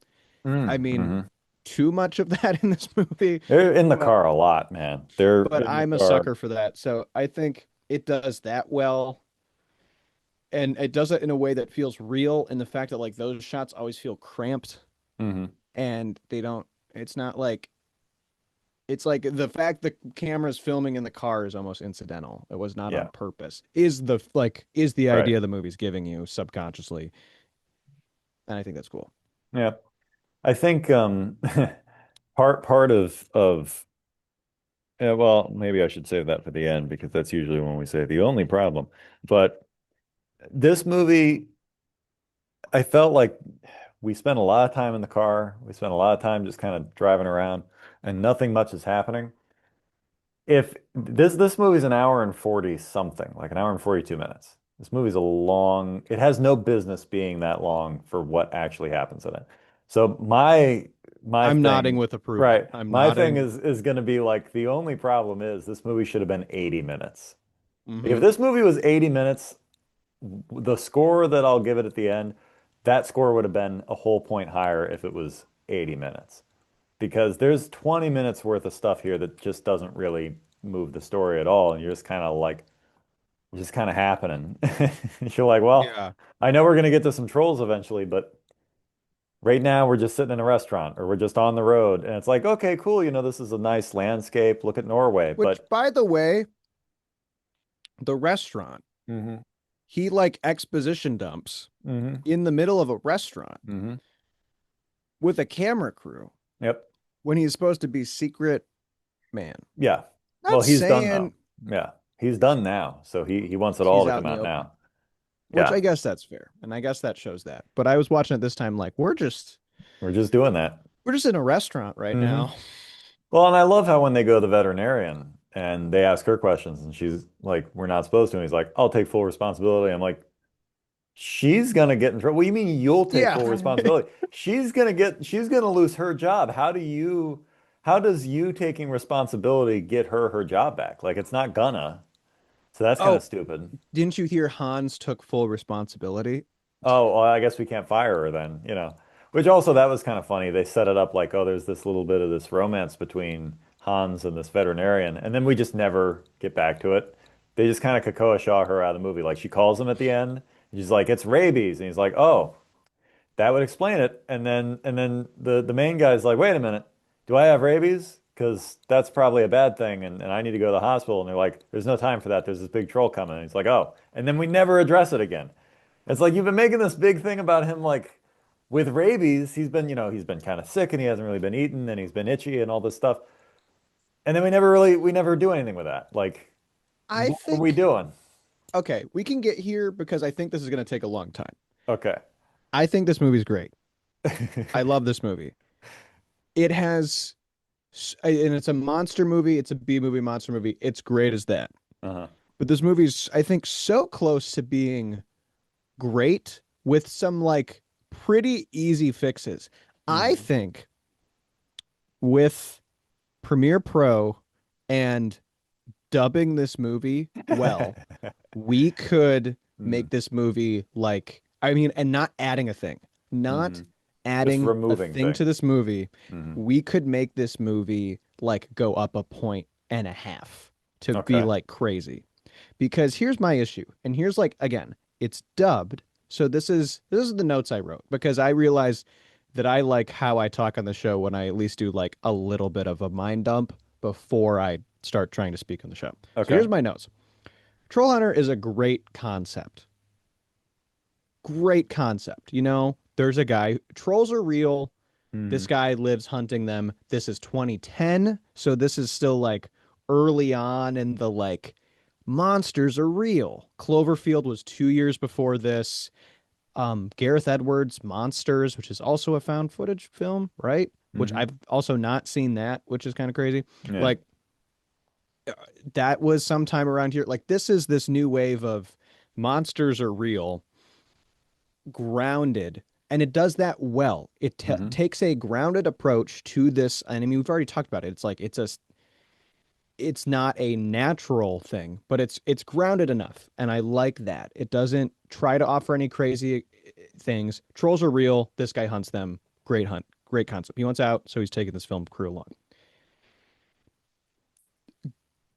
S2: I
S3: Mm.
S2: mean,
S3: Hmm.
S2: too much of that in this movie,
S3: They're in the
S2: but
S3: car a lot, man. They're in the
S2: I'm a
S3: car.
S2: sucker for that. So I think it does that well, and it does it in a way that feels real. And the fact that like those shots always feel cramped,
S3: Hmm.
S2: and they don't. It's not like it's like the fact the camera's filming in the car is almost incidental. It was not on
S3: Yeah.
S2: purpose. Is the
S3: Right.
S2: idea the movie's giving you subconsciously, and I think that's cool.
S3: Yeah. I think part of yeah, well, maybe I should save that for the end because that's usually when we say the only problem. But this movie, I felt like we spent a lot of time in the car. We spent a lot of time just kind of driving around and nothing much is happening. If this movie's an hour and 40 something, like an hour and 42 minutes. This movie's a long, it has no business being that long for what actually happens in it. So my
S2: I'm nodding
S3: thing,
S2: with approval.
S3: right,
S2: I'm
S3: my thing
S2: nodding.
S3: is going to be like the only problem is this movie should have been 80 minutes. Like, if
S2: Hmm.
S3: this movie was 80 minutes, the score that I'll give it at the end, that score would have been a whole point higher if it was 80 minutes because there's 20 minutes worth of stuff here that just doesn't really move the story at all. And you're just kind of like, just kind of happening. You're like, well,
S2: Yeah.
S3: I know we're going to get to some trolls eventually, but right now we're just sitting in a restaurant or we're just on the road. And it's like, okay, cool. This is a nice landscape. Look at Norway.
S2: Which,
S3: But
S2: by the way, the restaurant,
S3: hmm
S2: he like exposition dumps
S3: hmm
S2: in the middle of a restaurant
S3: hmm
S2: with a camera crew
S3: yep.
S2: when he's supposed to be secret man.
S3: Yeah. Well,
S2: Not
S3: he's done now.
S2: saying
S3: Yeah. He's done now. So he wants it all
S2: he's
S3: to
S2: out
S3: come
S2: in the
S3: out
S2: open,
S3: now.
S2: which
S3: Yeah.
S2: I guess that's fair. And I guess that shows that. But I was watching it this time like
S3: We're just doing that.
S2: we're just in a restaurant right
S3: Hmm.
S2: now.
S3: Well, and I love how when they go to the veterinarian and they ask her questions and she's like, we're not supposed to. And he's like, I'll take full responsibility. I'm like, She's gonna get in trouble. What do you mean you'll take
S2: Yeah.
S3: full responsibility? She's gonna lose her job. How does you taking responsibility get her job back? Like it's not gonna. So that's kind of
S2: Oh,
S3: stupid.
S2: didn't you hear Hans took full responsibility?
S3: Oh, well, I guess we can't fire her then, you know. Which also that was kind of funny. They set it up like, oh, there's this little bit of this romance between Hans and this veterinarian, and then we just never get back to it. They just kind of Krakoa Shaw her out of the movie. Like she calls him at the end, and she's like, "It's rabies," and he's like, "Oh, that would explain it." And then the main guy's like, "Wait a minute, do I have rabies? Because that's probably a bad thing, and I need to go to the hospital." And they're like, "There's no time for that. There's this big troll coming." And he's like, "Oh," and then we never address it again. It's like you've been making this big thing about him like with rabies, he's been kind of sick and he hasn't really been eating and he's been itchy and all this stuff. And then we never do anything with that. Like,
S2: I
S3: what are we
S2: think,
S3: doing?
S2: okay, we can get here because I think this is going to take a long time.
S3: Okay.
S2: I think this movie's great. I love this movie. It has, and it's a monster movie. It's a B movie, monster movie. It's great as that.
S3: Uh-huh.
S2: But this movie's, I think, so close to being great with some like pretty easy fixes. I
S3: Hmm.
S2: think with Premiere Pro and dubbing this movie well, we could
S3: Hmm.
S2: make this movie like, I mean, and not adding a thing,
S3: Hmm.
S2: not
S3: Just
S2: adding a
S3: removing
S2: thing to
S3: things.
S2: this movie.
S3: Hmm.
S2: We could make this movie like go up 1.5 points to be
S3: Okay.
S2: like crazy. Because here's my issue. And here's like again, it's dubbed. So this is the notes I wrote because I realized that I like how I talk on the show when I at least do like a little bit of a mind dump before I start trying to speak on the show. So
S3: Okay.
S2: here's my notes. Troll Hunter is a great concept. Great concept. You know, there's a guy, trolls are real. This
S3: Hmm.
S2: guy lives hunting them. This is 2010, so this is still like early on in the like monsters are real. Cloverfield was 2 years before this. Gareth Edwards' Monsters, which is also a found footage film, right? Which
S3: Hmm.
S2: I've also not seen that, which is kind of crazy.
S3: Yeah.
S2: Like that was sometime around here. Like this is this new wave of monsters are real, grounded, and it does that well. It
S3: Hmm.
S2: takes a grounded approach to this, and I mean we've already talked about it. It's like it's not a natural thing, but it's grounded enough, and I like that. It doesn't try to offer any crazy things. Trolls are real. This guy hunts them. Great hunt. Great concept. He wants out, so he's taking this film crew along.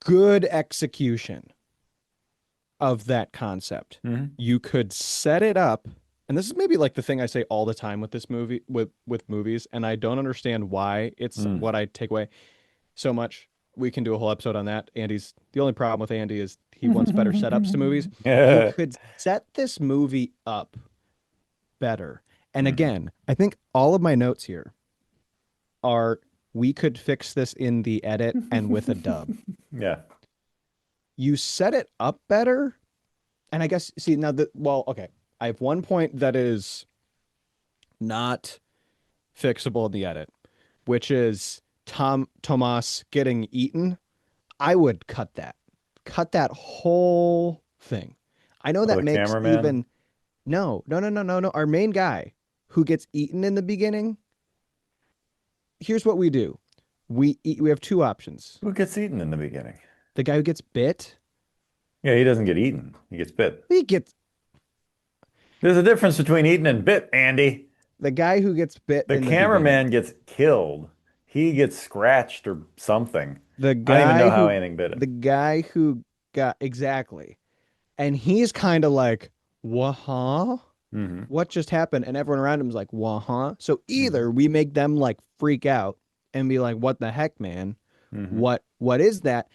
S2: Good execution of that concept.
S3: Hmm.
S2: You could set it up, and this is maybe like the thing I say all the time with this movie with movies, and I don't understand why it's
S3: Mm.
S2: what I take away so much. We can do a whole episode on that. Andy's the only problem with Andy is he wants better setups to movies. You
S3: Yeah.
S2: could set this movie up better. And
S3: Hmm.
S2: again, I think all of my notes here are we could fix this in the edit and with a dub.
S3: Yeah.
S2: You set it up better. And I guess, see, now that, well, okay. I have one point that is not fixable in the edit, which is Tomas getting eaten. I would cut that. Cut that whole thing. I know
S3: Oh,
S2: that
S3: the
S2: makes
S3: cameraman.
S2: even no. Our main guy who gets eaten in the beginning. Here's what we do. We have two options.
S3: Who gets eaten in the beginning?
S2: The guy who gets bit,
S3: Yeah, he doesn't get eaten. He gets bit.
S2: he gets
S3: There's a difference between eaten and bit, Andy.
S2: the guy who gets bit
S3: The
S2: in the beginning.
S3: cameraman gets killed. He gets scratched or something.
S2: The
S3: I don't even
S2: guy
S3: know how
S2: who
S3: anything bit
S2: the
S3: him.
S2: guy who got exactly. And he's kind of like, "What, huh?
S3: Hmm.
S2: What just happened?" And everyone around him is like, "What, huh?" So
S3: Hmm.
S2: either we make them like freak out and be like, "What the heck, man?
S3: Hmm.
S2: What is that?"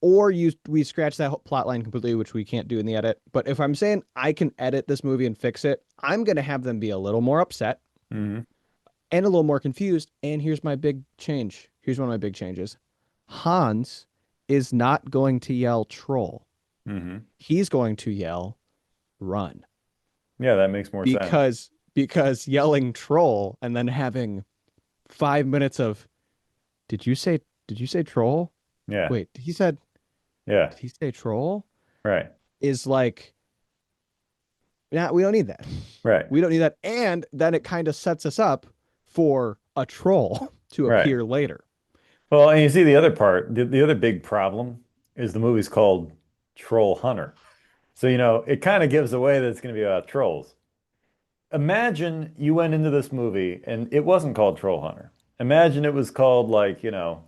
S2: Or we scratch that whole plot line completely, which we can't do in the edit. But if I'm saying I can edit this movie and fix it, I'm gonna have them be a little more upset
S3: Hmm.
S2: and a little more confused. And here's my big change. Here's one of my big changes. Hans is not going to yell troll.
S3: Hmm.
S2: He's going to yell run.
S3: Yeah, that makes more sense.
S2: Because yelling troll and then having 5 minutes of did you say troll?
S3: Yeah.
S2: Wait, he said
S3: Yeah.
S2: did he say troll?
S3: Right.
S2: Is like Yeah, we don't need that.
S3: Right.
S2: We don't need that. And then it kind of sets us up for a troll to
S3: Right.
S2: appear later.
S3: Well, and you see the other part, the other big problem is the movie's called Troll Hunter. So, it kind of gives away that it's going to be about trolls. Imagine you went into this movie and it wasn't called Troll Hunter. Imagine it was called like, The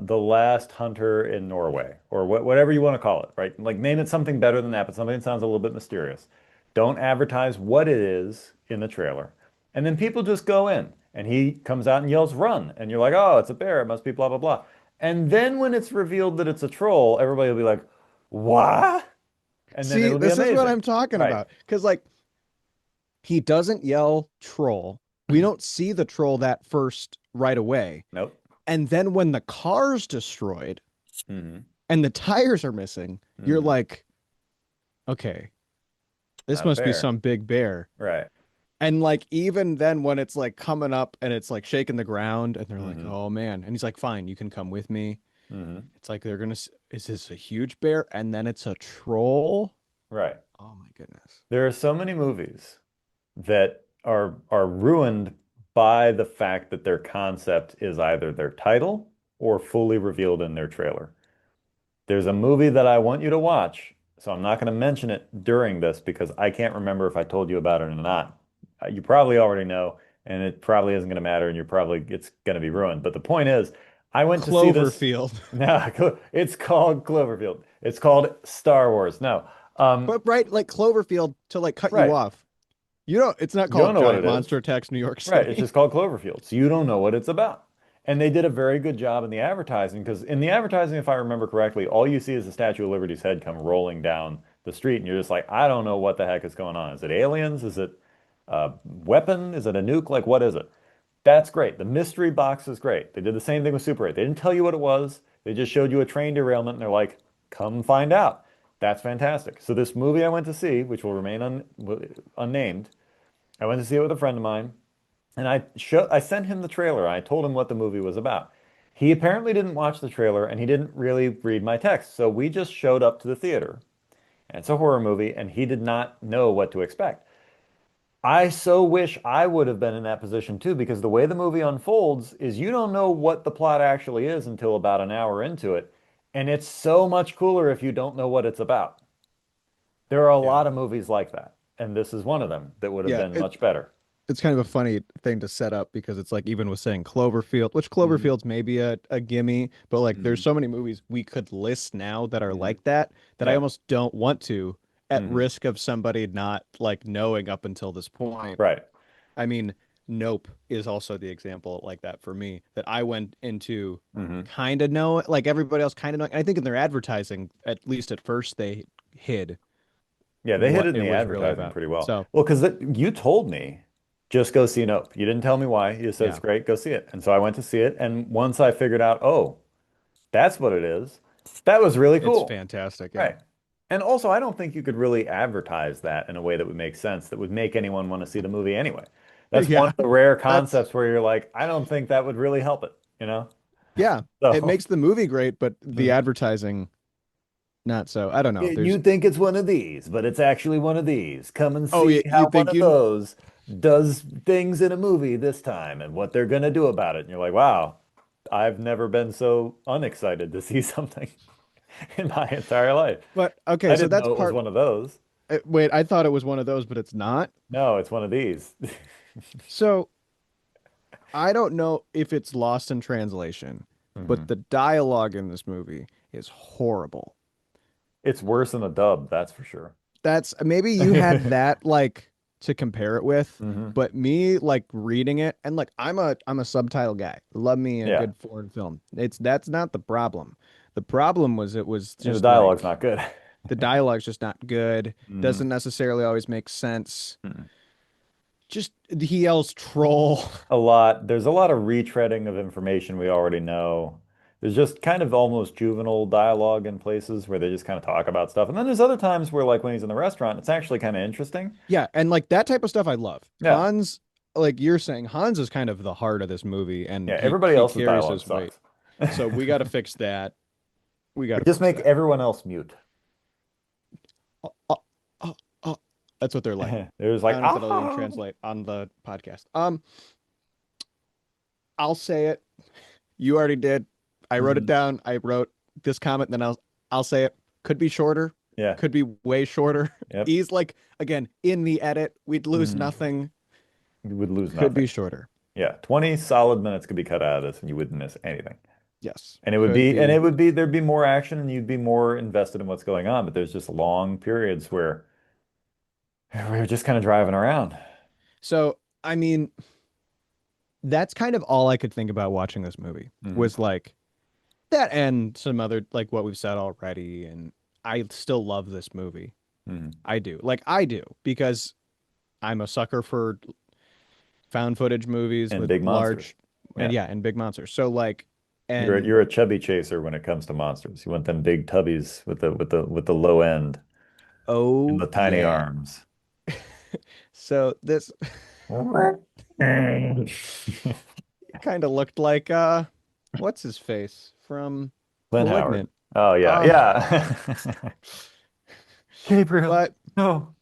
S3: Last Hunter in Norway or whatever you want to call it, right? Like name it something better than that, but something that sounds a little bit mysterious. Don't advertise what it is in the trailer. And then people just go in and he comes out and yells, run. And you're like, oh, it's a bear. It must be blah, blah, blah. And then when it's revealed that it's a troll, everybody will be like, what? And then
S2: See,
S3: it'll be
S2: this is what
S3: amazing.
S2: I'm talking
S3: Right.
S2: about. Because, like, he doesn't yell troll. We don't see the troll that first right away.
S3: Nope.
S2: And then when the car's destroyed
S3: Hmm.
S2: and the tires are missing, you're
S3: Hmm.
S2: like, okay, this
S3: Not a
S2: must be
S3: bear.
S2: some big bear.
S3: Right.
S2: And like even then when it's like coming up and it's like shaking the ground and they're like,
S3: Hmm.
S2: "Oh man." And he's like, "Fine, you can come with me."
S3: Hmm.
S2: It's like is this a huge bear and then it's a troll?
S3: Right.
S2: Oh my goodness.
S3: There are so many movies that are ruined by the fact that their concept is either their title or fully revealed in their trailer. There's a movie that I want you to watch, so I'm not going to mention it during this because I can't remember if I told you about it or not. You probably already know, and it probably isn't going to matter, and it's going to be ruined. But the point is, I went to see this.
S2: Cloverfield.
S3: No, it's called Cloverfield. It's called Star Wars. No,
S2: But right, like Cloverfield to like cut you
S3: right.
S2: off. You know, it's not
S3: You don't
S2: called
S3: know what
S2: Giant
S3: it is.
S2: Monster Attacks New York
S3: Right, it's
S2: City.
S3: just called Cloverfield. So you don't know what it's about. And they did a very good job in the advertising because in the advertising, if I remember correctly, all you see is the Statue of Liberty's head come rolling down the street, and you're just like, I don't know what the heck is going on. Is it aliens? Is it a weapon? Is it a nuke? Like, what is it? That's great. The mystery box is great. They did the same thing with Super 8. They didn't tell you what it was. They just showed you a train derailment, and they're like, come find out. That's fantastic. So this movie I went to see, which will remain unnamed, I went to see it with a friend of mine. And I sent him the trailer. I told him what the movie was about. He apparently didn't watch the trailer and he didn't really read my text. So we just showed up to the theater. And it's a horror movie and he did not know what to expect. I so wish I would have been in that position too, because the way the movie unfolds is you don't know what the plot actually is until about an hour into it. And it's so much cooler if you don't know what it's about. There are a
S2: Yeah.
S3: lot of movies like that. And this is one of them that would have
S2: Yeah,
S3: been much better.
S2: it's kind of a funny thing to set up because it's like even with saying Cloverfield, which
S3: Hmm.
S2: Cloverfield's maybe a gimme, but like there's
S3: Hmm.
S2: so many movies we could list now that are
S3: Hmm.
S2: like that that I
S3: Yeah.
S2: almost don't want to at
S3: Hmm.
S2: risk of somebody not like knowing up until this point.
S3: Right.
S2: I mean, Nope is also the example like that for me that I went into
S3: Hmm.
S2: kind of know like everybody else kind of know. And I think in their advertising, at least at first, they hid
S3: Yeah, they hit
S2: what
S3: it in
S2: it
S3: the
S2: was really
S3: advertising
S2: about.
S3: pretty well.
S2: So
S3: Well, because you told me just go see Nope. You didn't tell me why. You just said it's
S2: yeah,
S3: great, go see it. And so I went to see it. And once I figured out, oh, that's what it is, that was really
S2: it's
S3: cool.
S2: fantastic. Yeah.
S3: Right. And also, I don't think you could really advertise that in a way that would make sense, that would make anyone want to see the movie anyway. That's one
S2: Yeah.
S3: of the rare
S2: That's
S3: concepts where you're like, I don't think that would really help it, you know?
S2: Yeah, it
S3: So
S2: makes the movie great, but the
S3: Mhm.
S2: advertising not so. I don't know.
S3: You
S2: There's
S3: think it's one of these, but it's actually one of these. Come and
S2: Oh
S3: see
S2: yeah, you
S3: how one
S2: think
S3: of
S2: you
S3: those does things in a movie this time and what they're going to do about it. And you're like, wow, I've never been so unexcited to see something in my entire life.
S2: but okay,
S3: I
S2: so
S3: didn't
S2: that's
S3: know it was
S2: part
S3: one of those.
S2: wait, I thought it was one of those, but it's not.
S3: No, it's one of these.
S2: So I don't know if it's lost in translation, but
S3: Mhm.
S2: the dialogue in this movie is horrible.
S3: It's worse than a dub, that's for sure.
S2: That's maybe you had that like to compare it with,
S3: Hmm.
S2: but me like reading it and like I'm a subtitle guy. Love me a
S3: Yeah,
S2: good foreign film. That's not the problem. The problem was it was
S3: and the
S2: just
S3: dialogue's
S2: like
S3: not good.
S2: the dialogue's just not good.
S3: Hmm.
S2: Doesn't necessarily always make sense. Just he yells troll.
S3: A lot. There's a lot of retreading of information we already know. There's just kind of almost juvenile dialogue in places where they just kind of talk about stuff. And then there's other times where, like when he's in the restaurant, it's actually kind of interesting.
S2: Yeah, and like that type of stuff I love.
S3: Yeah.
S2: Hans, like you're saying, Hans is kind of the heart of this movie and
S3: Yeah.
S2: he
S3: Everybody
S2: he
S3: else's
S2: carries
S3: dialogue
S2: his weight.
S3: sucks.
S2: So we got to fix that. We got
S3: Or
S2: to
S3: just
S2: fix
S3: make
S2: that.
S3: everyone else mute.
S2: Uh, uh, uh, uh. That's what they're like.
S3: It was
S2: I
S3: like,
S2: don't know if that'll even
S3: ah,
S2: translate on the podcast. I'll say it. You already did. I wrote it
S3: mhm,
S2: down. I wrote this comment, then I'll say it. Could be shorter.
S3: yeah,
S2: Could be way shorter.
S3: yep.
S2: He's like again in the edit, we'd lose
S3: Mhm.
S2: nothing.
S3: You would lose
S2: Could
S3: nothing.
S2: be shorter.
S3: Yeah, 20 solid minutes could be cut out of this and you wouldn't miss anything.
S2: Yes.
S3: And it would
S2: Could
S3: be, and
S2: be.
S3: it would be, there'd be more action and you'd be more invested in what's going on. But there's just long periods where we're just kind of driving around.
S2: So, I mean, that's kind of all I could think about watching this movie
S3: Hmm.
S2: was like that and some other like what we've said already. And I still love this movie.
S3: Hmm.
S2: I do. Like I do because I'm a sucker for found footage movies
S3: And
S2: with
S3: big monsters.
S2: large and
S3: Yeah.
S2: yeah, and big monsters. So like
S3: You're
S2: and
S3: you're a chubby chaser when it comes to monsters. You want them big tubbies with the low end and
S2: oh
S3: the tiny
S2: yeah.
S3: arms.
S2: So this kind of looked like what's his face from
S3: Clint Howard.
S2: Malignant.
S3: Oh yeah,
S2: Um
S3: yeah. Gabriel,
S2: but
S3: no.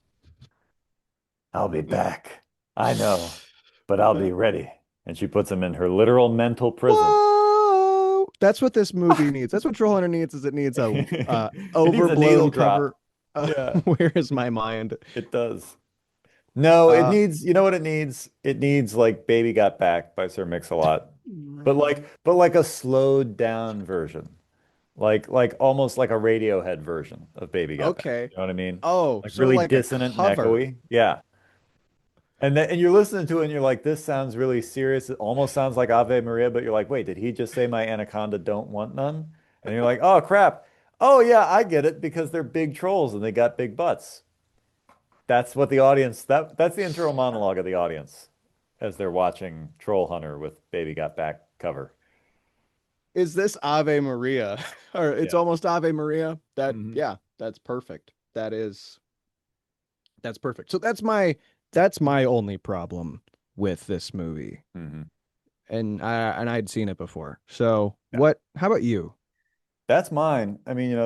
S3: I'll be back. I know, but I'll be ready. And she puts him in her literal mental prison.
S2: whoa, that's what this movie needs. That's what Troll Hunter needs is it needs a
S3: It needs a needle
S2: overblown
S3: drop.
S2: cover.
S3: Yeah,
S2: Where is my mind?
S3: it does. No, it
S2: Uh
S3: needs, you know what it needs? It needs like Baby Got Back by Sir Mix-a-Lot. But like a slowed down version. Like almost like a Radiohead version of Baby Got Back.
S2: okay.
S3: You know what I mean?
S2: Oh,
S3: Like
S2: so
S3: really
S2: like a
S3: dissonant and
S2: cover.
S3: echoey. Yeah. And you're listening to it and you're like, this sounds really serious. It almost sounds like Ave Maria, but you're like, wait, did he just say my anaconda don't want none? And you're like, oh crap. Oh yeah, I get it because they're big trolls and they got big butts. That's what the audience that's the internal monologue of the audience as they're watching Troll Hunter with Baby Got Back cover.
S2: Is this Ave Maria? Or it's
S3: Yeah.
S2: almost Ave Maria. That
S3: Hmm.
S2: yeah, that's perfect. That's perfect. So that's my only problem with this movie.
S3: Hmm.
S2: And I'd seen it before. So
S3: Yeah.
S2: what how about you?
S3: That's mine. I mean,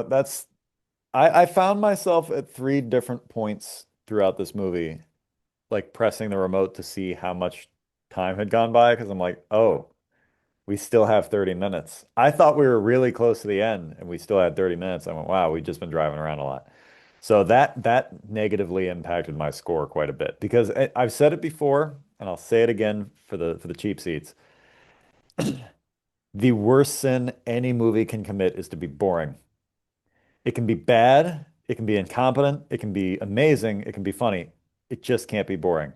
S3: I found myself at three different points throughout this movie, like pressing the remote to see how much time had gone by because I'm like, oh, we still have 30 minutes. I thought we were really close to the end and we still had 30 minutes. I went, wow, we've just been driving around a lot. So that negatively impacted my score quite a bit because I've said it before and I'll say it again for the cheap seats. The worst sin any movie can commit is to be boring. It can be bad, it can be incompetent, it can be amazing, it can be funny. It just can't be boring.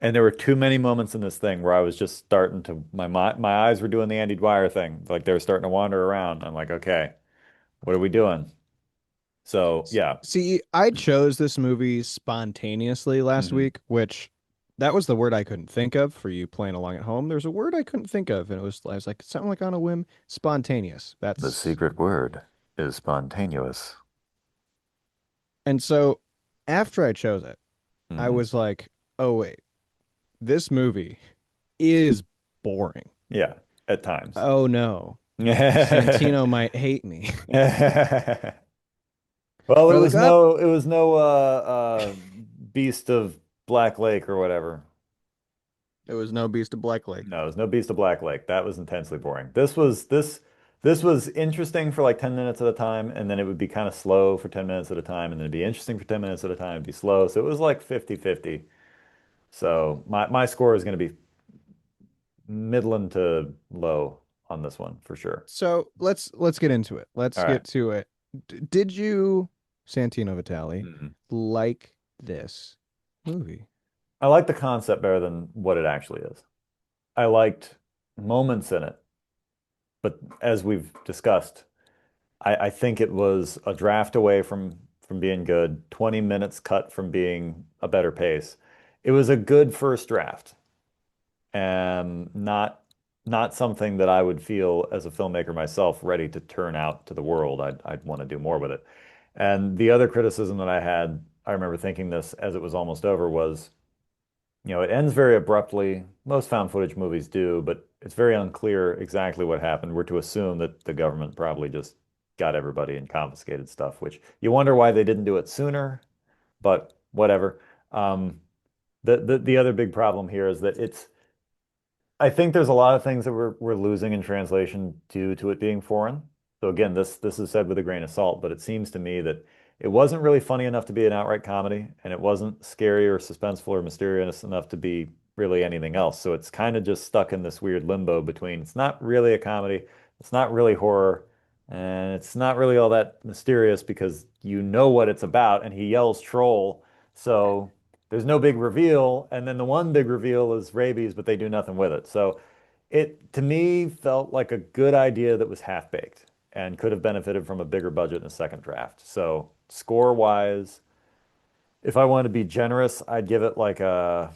S3: And there were too many moments in this thing where I was just starting to my eyes were doing the Andy Dwyer thing. Like they were starting to wander around. I'm like, okay, what are we doing? So yeah.
S2: See, I chose this movie spontaneously last
S3: Hmm.
S2: week, which that was the word I couldn't think of for you playing along at home. There's a word I couldn't think of, and I was like, something like on a whim, spontaneous.
S3: The
S2: That's
S3: secret word is spontaneous.
S2: and so after I chose it, I
S3: Hmm.
S2: was like, oh wait, this movie is boring.
S3: Yeah, at times.
S2: Oh no, Santino might hate me.
S3: Well,
S2: But
S3: it
S2: I was
S3: was
S2: like, up.
S3: no Beast of Black Lake or whatever.
S2: There was no Beast of Black Lake.
S3: No, it was no Beast of Black Lake. That was intensely boring. This was interesting for like 10 minutes at a time, and then it would be kind of slow for 10 minutes at a time, and then it'd be interesting for 10 minutes at a time, it'd be slow. So it was like 50-50. So my score is going to be middling to low on this one for sure.
S2: So let's get into it.
S3: All
S2: Let's
S3: right.
S2: get to it. Did you, Santino Vitali,
S3: Mhm.
S2: like this movie?
S3: I like the concept better than what it actually is. I liked moments in it, but as we've discussed, I think it was a draft away from being good, 20 minutes cut from being a better pace. It was a good first draft and not something that I would feel as a filmmaker myself ready to turn out to the world. I'd want to do more with it. And the other criticism that I had, I remember thinking this as it was almost over, was it ends very abruptly. Most found footage movies do, but it's very unclear exactly what happened. We're to assume that the government probably just got everybody and confiscated stuff, which you wonder why they didn't do it sooner, but whatever. The other big problem here is that I think there's a lot of things that we're losing in translation due to it being foreign. So again, this is said with a grain of salt, but it seems to me that it wasn't really funny enough to be an outright comedy, and it wasn't scary or suspenseful or mysterious enough to be really anything else. So it's kind of just stuck in this weird limbo between it's not really a comedy, it's not really horror, and it's not really all that mysterious because you know what it's about, and he yells troll. So there's no big reveal, and then the one big reveal is rabies, but they do nothing with it. So it to me felt like a good idea that was half-baked and could have benefited from a bigger budget in a second draft. So score-wise, if I wanted to be generous, I'd give it like a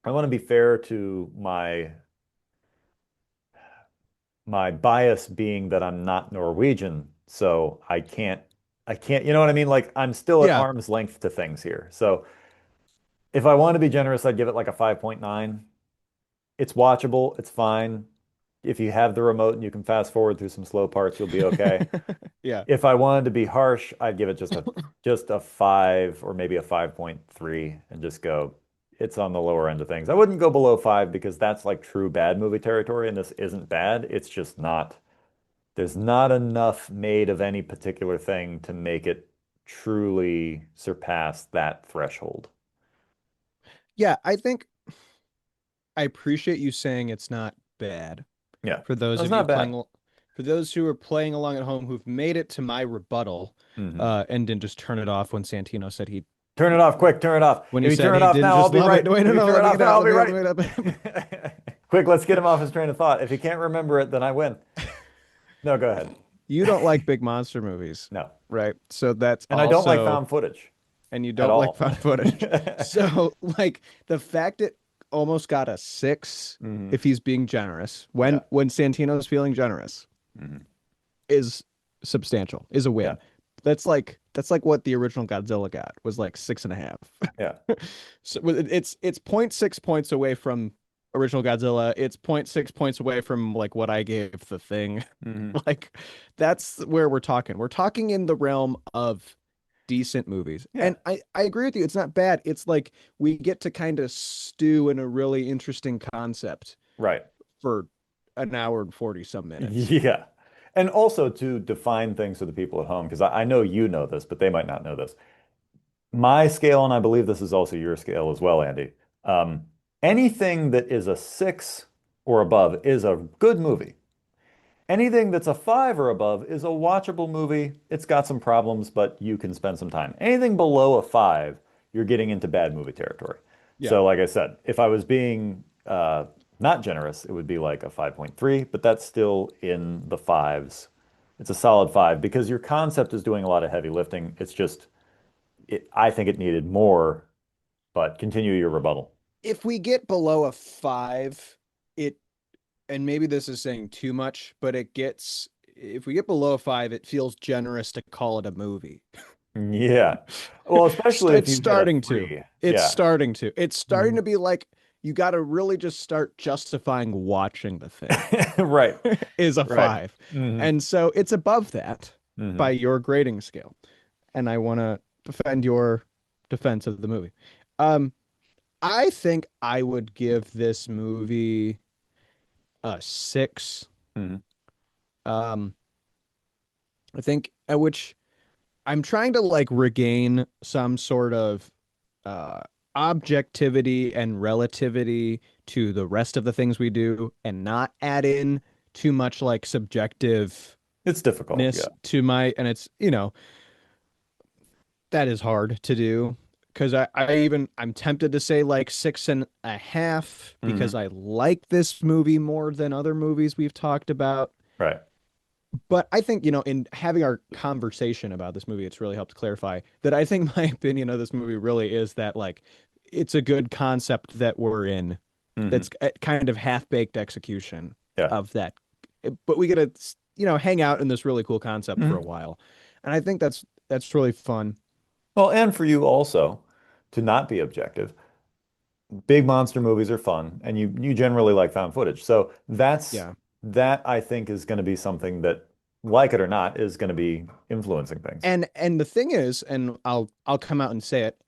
S3: I want to be fair to my bias being that I'm not Norwegian, so I can't, you know what I mean? Like I'm still at
S2: Yeah.
S3: arm's length to things here. So if I want to be generous, I'd give it like a 5.9. It's watchable, it's fine. If you have the remote and you can fast forward through some slow parts, you'll be okay.
S2: Yeah.
S3: If I wanted to be harsh, I'd give it just a 5 or maybe a 5.3 and just go, it's on the lower end of things. I wouldn't go below 5 because that's like true bad movie territory, and this isn't bad. It's just not, there's not enough made of any particular thing to make it truly surpass that threshold.
S2: Yeah, I think I appreciate you saying it's not bad.
S3: Yeah,
S2: For those
S3: that's
S2: of you
S3: not bad.
S2: for those who are playing along at home who've made it to my rebuttal,
S3: Mhm.
S2: and didn't just turn it off when Santino said
S3: Turn it off, quick, turn it off.
S2: when he
S3: If you
S2: said
S3: turn it
S2: he
S3: off
S2: didn't
S3: now, I'll
S2: just
S3: be
S2: love
S3: right.
S2: it. Wait, no,
S3: If you
S2: no,
S3: turn
S2: let
S3: it
S2: me
S3: off
S2: get
S3: now,
S2: out.
S3: I'll
S2: Let
S3: be
S2: me,
S3: right.
S2: let me get out.
S3: Quick, let's get him off his train of thought. If he can't remember it, then I win. No, go ahead.
S2: You don't like big monster movies,
S3: No.
S2: right? So that's
S3: And I don't like
S2: also,
S3: found footage
S2: and you
S3: at
S2: don't like
S3: all.
S2: found footage. So like the fact it almost got a 6,
S3: Hmm.
S2: if he's being generous,
S3: Yeah.
S2: when Santino's feeling generous,
S3: Hmm.
S2: is substantial, is a
S3: Yeah.
S2: win. That's like what the original Godzilla got, was like 6.5.
S3: Yeah.
S2: So it's 0.6 points away from original Godzilla. It's zero point 0.6 points away from like what I gave The Thing.
S3: Hmm.
S2: Like that's where we're talking. We're talking in the realm of decent movies.
S3: Yeah.
S2: And I agree with you. It's not bad. It's like we get to kind of stew in a really interesting concept
S3: Right.
S2: for an hour and 40 some minutes.
S3: Yeah. And also to define things for the people at home, because I know you know this, but they might not know this. My scale, and I believe this is also your scale as well, Andy. Um, Anything that is a 6 or above is a good movie. Anything that's a 5 or above is a watchable movie. It's got some problems, but you can spend some time. Anything below a 5, you're getting into bad movie territory.
S2: Yeah.
S3: So, like I said, if I was being not generous, it would be like a 5.3, but that's still in the fives. It's a solid 5 because your concept is doing a lot of heavy lifting. It's just, I think it needed more, but continue your rebuttal.
S2: If we get below a 5, it and maybe this is saying too much, but if we get below a 5, it feels generous to call it a movie.
S3: Yeah. Well, especially if
S2: It's
S3: you hit a
S2: starting to.
S3: 3.
S2: It's
S3: Yeah.
S2: starting to. It's starting
S3: Mhm.
S2: to be like you got to really just start justifying watching the thing
S3: Right.
S2: is a
S3: Right.
S2: 5.
S3: Hmm.
S2: And so it's above that by
S3: Hmm.
S2: your grading scale. And I want to defend your defense of the movie. Um, I think I would give this movie a 6.
S3: Hmm.
S2: Um, I think at which I'm trying to like regain some sort of uh objectivity and relativity to the rest of the things we do and not add in too much like subjectiveness
S3: It's difficult. Yeah.
S2: to my, and it's, that is hard to do because I'm tempted to say like 6.5
S3: Hmm.
S2: because I like this movie more than other movies we've talked about.
S3: Right.
S2: But I think, in having our conversation about this movie, it's really helped clarify that I think my opinion of this movie really is that like it's a good concept that we're in.
S3: Hmm.
S2: That's a kind of half-baked execution
S3: Yeah.
S2: of that. But we get to, hang out in this really cool concept for a
S3: Hmm.
S2: while. And I think that's really fun.
S3: Well, and for you also to not be objective, big monster movies are fun, and you generally like found footage. So
S2: Yeah.
S3: that I think is going to be something that, like it or not, is going to be influencing things.
S2: And the thing is, and I'll come out and say it,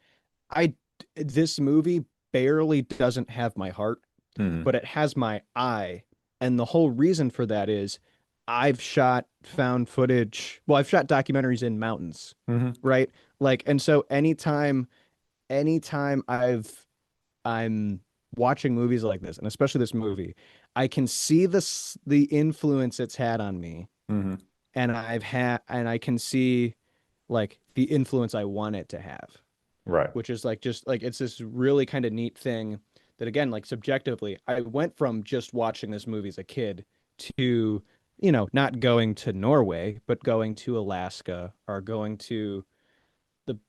S2: I this movie barely doesn't have my heart,
S3: Hmm.
S2: but it has my eye. And the whole reason for that is I've shot found footage. Well, I've shot documentaries in mountains,
S3: Hmm.
S2: right? Like, and so anytime I'm watching movies like this, and especially this movie, I can see the influence it's had on me,
S3: Hmm.
S2: and I can see like the influence I want it to have,
S3: Right.
S2: which is like just like it's this really kind of neat thing that again, like subjectively, I went from just watching this movie as a kid to, not going to Norway, but going to Alaska or going to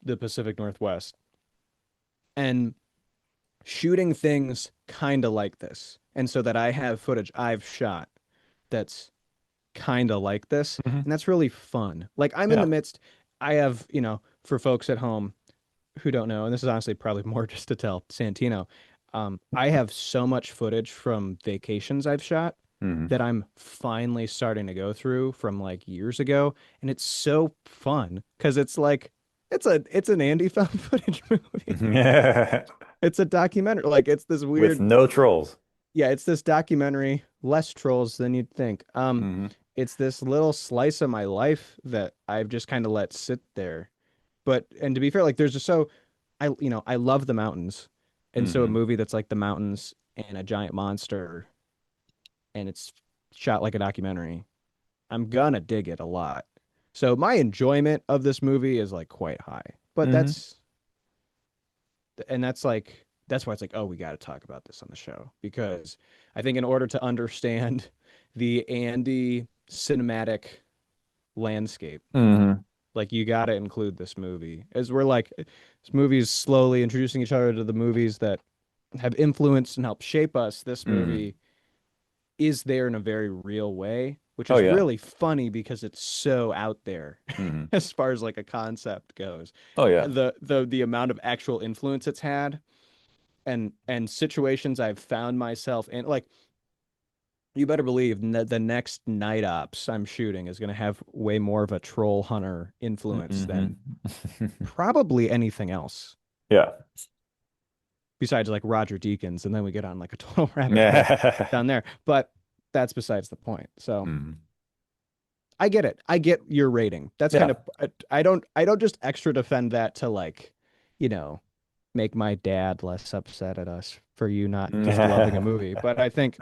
S2: the Pacific Northwest and shooting things kind of like this. And so that I have footage I've shot that's kind of like this.
S3: Hmm.
S2: And that's really fun. Like I'm in the
S3: Yeah.
S2: midst, I have, for folks at home who don't know, and this is honestly probably more just to tell Santino, I have so much footage from vacations I've shot
S3: Hmm.
S2: that I'm finally starting to go through from like years ago. And it's so fun because it's like, it's an Andy found footage movie.
S3: Yeah.
S2: It's a documentary. Like it's this
S3: With
S2: weird,
S3: no trolls.
S2: yeah, it's this documentary, less trolls than you'd think.
S3: Hmm.
S2: It's this little slice of my life that I've just kind of let sit there. But and to be fair, like there's just so I love the mountains. And so a
S3: Hmm.
S2: movie that's like the mountains and a giant monster and it's shot like a documentary, I'm gonna dig it a lot. So my enjoyment of this movie is like quite high. But
S3: Hmm.
S2: that's why it's like, oh, we got to talk about this on the show because I think in order to understand the Andy cinematic landscape,
S3: Hmm.
S2: like you got to include this movie as we're like this movie's slowly introducing each other to the movies that have influenced and helped shape us. This
S3: Hmm.
S2: movie is there in a very real way, which
S3: Oh
S2: is
S3: yeah.
S2: really funny because it's so out there
S3: Hmm.
S2: as far as like a concept goes.
S3: Oh yeah.
S2: The amount of actual influence it's had and situations I've found myself in. Like, you better believe the next night ops I'm shooting is going to have way more of a troll hunter influence
S3: Hmm.
S2: than probably anything else
S3: Yeah.
S2: besides like Roger Deakins. And then we get on like a total rabbit hole
S3: Yeah.
S2: down there. But that's besides the point. So
S3: Hmm.
S2: I get it. I get your rating. That's kind
S3: Yeah.
S2: of I don't just extra defend that to like, you know, make my dad less upset at us for you not just loving a movie. But I think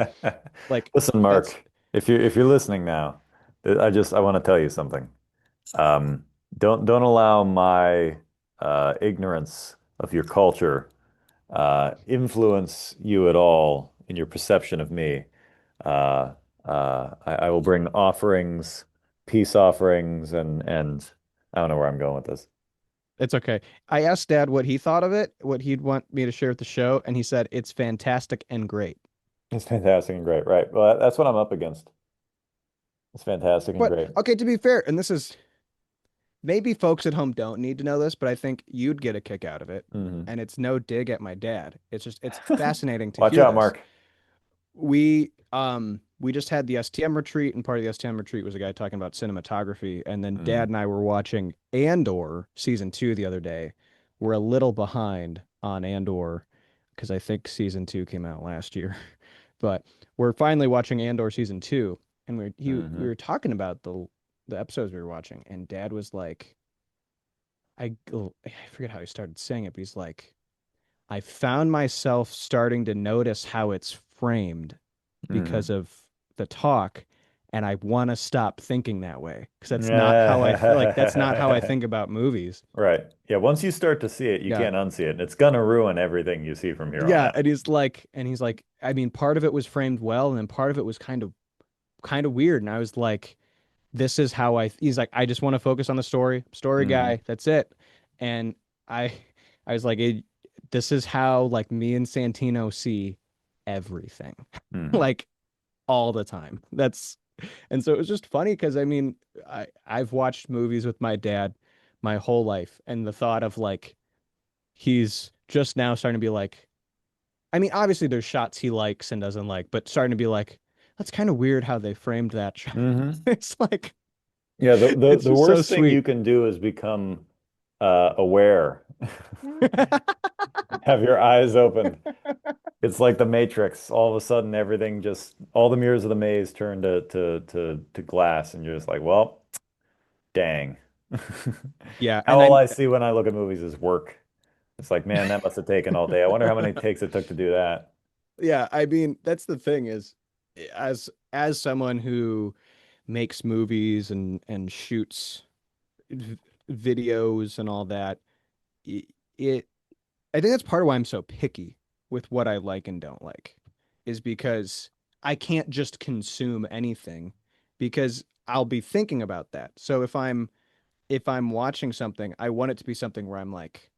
S2: like
S3: Listen,
S2: that's
S3: Mark, if you're listening now, I want to tell you something. Um, don't allow my ignorance of your culture influence you at all in your perception of me. I will bring offerings, peace offerings, and I don't know where I'm going with this.
S2: it's okay. I asked Dad what he thought of it, what he'd want me to share with the show, and he said it's fantastic and great.
S3: It's fantastic and great, right? Well, that's what I'm up against. It's fantastic and
S2: But
S3: great.
S2: okay, to be fair, and this is maybe folks at home don't need to know this, but I think you'd get a kick out of it.
S3: Hmm.
S2: And it's no dig at my dad. It's fascinating to
S3: Watch
S2: hear
S3: out,
S2: this.
S3: Mark.
S2: We just had the STM retreat, and part of the STM retreat was a guy talking about cinematography. And then Dad
S3: Hmm.
S2: and I were watching Andor season two the other day. We're a little behind on Andor because I think season two came out last year. But we're finally watching Andor season two, and we
S3: Hmm.
S2: were talking about the episodes we were watching, and Dad was like, I forget how he started saying it, but he's like, I found myself starting to notice how it's framed because
S3: Hmm.
S2: of the talk, and I want to stop thinking that way because that's not how I like. That's not how I
S3: Right.
S2: think about movies.
S3: Yeah, once you start to see it, you
S2: Yeah,
S3: can't unsee it. And it's gonna ruin everything you see from here on
S2: yeah,
S3: out.
S2: and he's like, I mean, part of it was framed well, and then part of it was kind of weird, and I was like, this is how he's like, I just want to focus on the story
S3: Hmm.
S2: guy, that's it. And I I was like, this is how like me and Santino see everything
S3: Hmm.
S2: like all the time. That's and so it was just funny because I mean I've watched movies with my dad my whole life, and the thought of like he's just now starting to be like, I mean obviously there's shots he likes and doesn't like, but starting to be like, that's kind of weird how they framed that shot.
S3: Hmm.
S2: It's like
S3: Yeah, the
S2: it's
S3: the
S2: just so
S3: worst thing you
S2: sweet.
S3: can do is become Aware. Have your eyes open. It's like the Matrix. All of a sudden, everything just all the mirrors of the maze turn to glass, and you're just like, well, dang.
S2: Yeah,
S3: Now
S2: and
S3: all
S2: I
S3: I see when I look at movies is work. It's like, man, that must have taken all day. I wonder how many takes it took to do that.
S2: yeah, I mean, that's the thing is as someone who makes movies and shoots videos and all that, it, it I think that's part of why I'm so picky with what I like and don't like, is because I can't just consume anything because I'll be thinking about that. So if I'm watching something, I want it to be something where I'm like,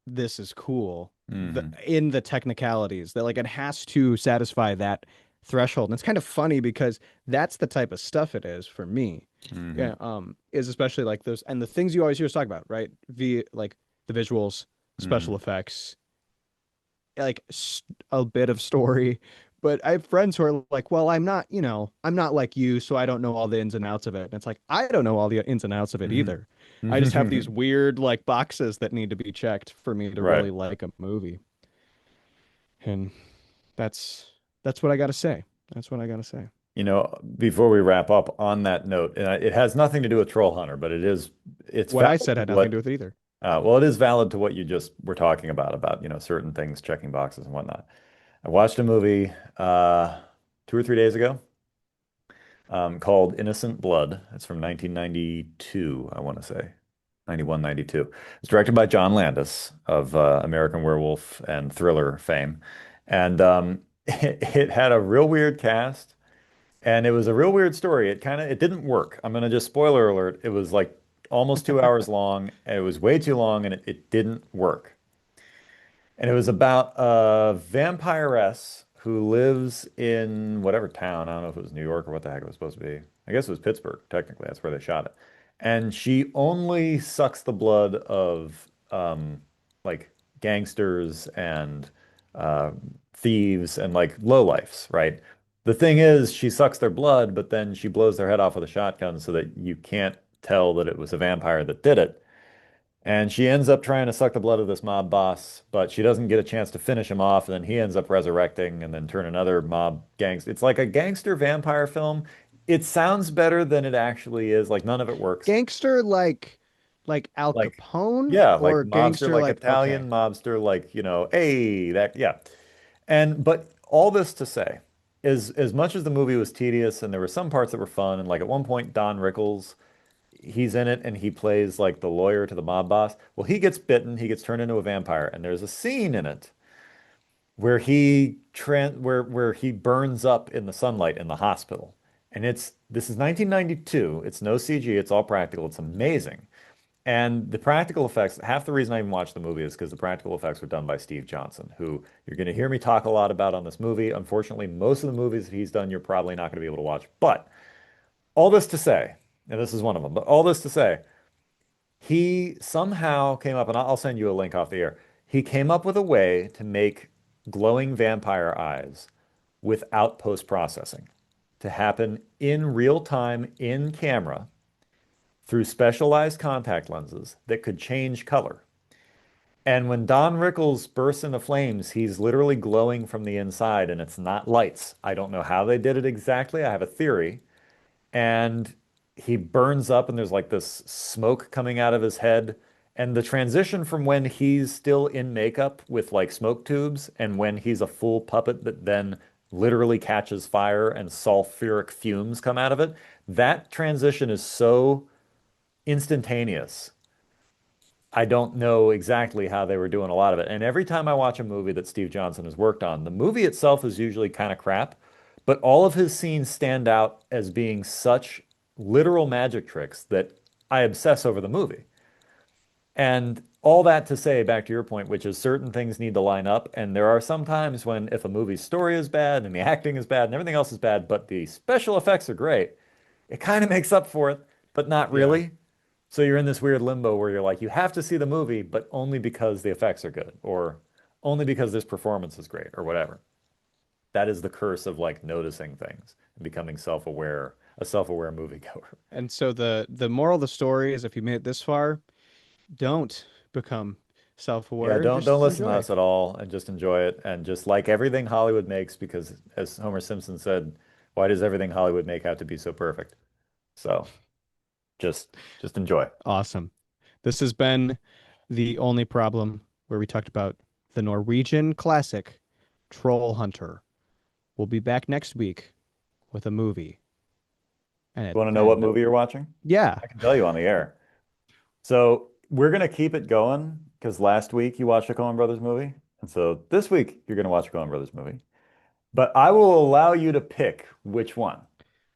S2: this is cool.
S3: Hmm.
S2: In the technicalities that like it has to satisfy that threshold. And it's kind of funny because that's the type of stuff it is for me.
S3: Hmm.
S2: Yeah, is especially like those and the things you always hear us talk about, right? Like the visuals, special
S3: Hmm.
S2: effects, like a bit of story. But I have friends who are like, well, I'm not like you, so I don't know all the ins and outs of it. And it's like, I don't know all the ins and outs of it
S3: Hmm.
S2: either. I just have these weird like boxes that need to be checked for me to
S3: Right.
S2: really like a movie. And that's that's what I gotta say. That's what I gotta say.
S3: Before we wrap up on that note, it has nothing to do with Troll Hunter, but it's
S2: What I
S3: valid
S2: said
S3: to
S2: had nothing to do
S3: what
S2: with it either.
S3: well, it is valid to what you just were talking about, certain things, checking boxes and whatnot. I watched a movie 2 or 3 days ago called Innocent Blood. It's from 1992, I want to say. 91, 92. It's directed by John Landis of American Werewolf and Thriller fame. And it had a real weird cast. And it was a real weird story. It didn't work. I'm gonna just spoiler alert. It was like almost 2 hours long. And it was way too long, and it didn't work. And it was about a vampiress who lives in whatever town. I don't know if it was New York or what the heck it was supposed to be. I guess it was Pittsburgh, technically. That's where they shot it. And she only sucks the blood of like gangsters and uh, thieves and like lowlifes, right? The thing is, she sucks their blood, but then she blows their head off with a shotgun so that you can't tell that it was a vampire that did it. And she ends up trying to suck the blood of this mob boss, but she doesn't get a chance to finish him off. And then he ends up resurrecting and then turn another mob gangster. It's like a gangster vampire film. It sounds better than it actually is. Like none of it works.
S2: Gangster like Al
S3: Like,
S2: Capone
S3: yeah, like
S2: or
S3: mobster,
S2: gangster
S3: like
S2: like okay.
S3: Italian mobster, like, hey, that, yeah. But all this to say is as much as the movie was tedious and there were some parts that were fun, and like at one point, Don Rickles he's in it and he plays like the lawyer to the mob boss. Well, he gets bitten, he gets turned into a vampire, and there's a scene in it where where he burns up in the sunlight in the hospital. And this is 1992. It's no CG, it's all practical. It's amazing. And the practical effects, half the reason I even watched the movie is because the practical effects were done by Steve Johnson, who you're going to hear me talk a lot about on this movie. Unfortunately, most of the movies that he's done, you're probably not going to be able to watch. But all this to say, and this is one of them, but all this to say, he somehow came up, and I'll send you a link off the air. He came up with a way to make glowing vampire eyes without post-processing to happen in real time in camera through specialized contact lenses that could change color. And when Don Rickles bursts into flames, he's literally glowing from the inside, and it's not lights. I don't know how they did it exactly. I have a theory, and he burns up and there's like this smoke coming out of his head. And the transition from when he's still in makeup with like smoke tubes and when he's a full puppet that then literally catches fire and sulfuric fumes come out of it, that transition is so instantaneous. I don't know exactly how they were doing a lot of it. And every time I watch a movie that Steve Johnson has worked on, the movie itself is usually kind of crap, but all of his scenes stand out as being such literal magic tricks that I obsess over the movie. And all that to say, back to your point, which is certain things need to line up. And there are some times when if a movie's story is bad and the acting is bad and everything else is bad, but the special effects are great, it kind of makes up for it, but not
S2: Yeah.
S3: really. So you're in this weird limbo where you're like, you have to see the movie, but only because the effects are good, or only because this performance is great, or whatever. That is the curse of like noticing things and becoming self-aware, a self-aware moviegoer.
S2: And so the moral of the story is if you made it this far, don't become self-aware.
S3: Yeah, don't
S2: Just
S3: listen to
S2: enjoy.
S3: us at all and just enjoy it and just like everything Hollywood makes because as Homer Simpson said, why does everything Hollywood make have to be so perfect? So just enjoy.
S2: Awesome. This has been The Only Problem, where we talked about the Norwegian classic Troll Hunter. We'll be back next week with a movie.
S3: You want to know what movie you're watching?
S2: Yeah.
S3: I can tell you on the air. So we're gonna keep it going because last week you watched a Coen Brothers movie, and so this week you're gonna watch a Coen Brothers movie. But I will allow you to pick which one.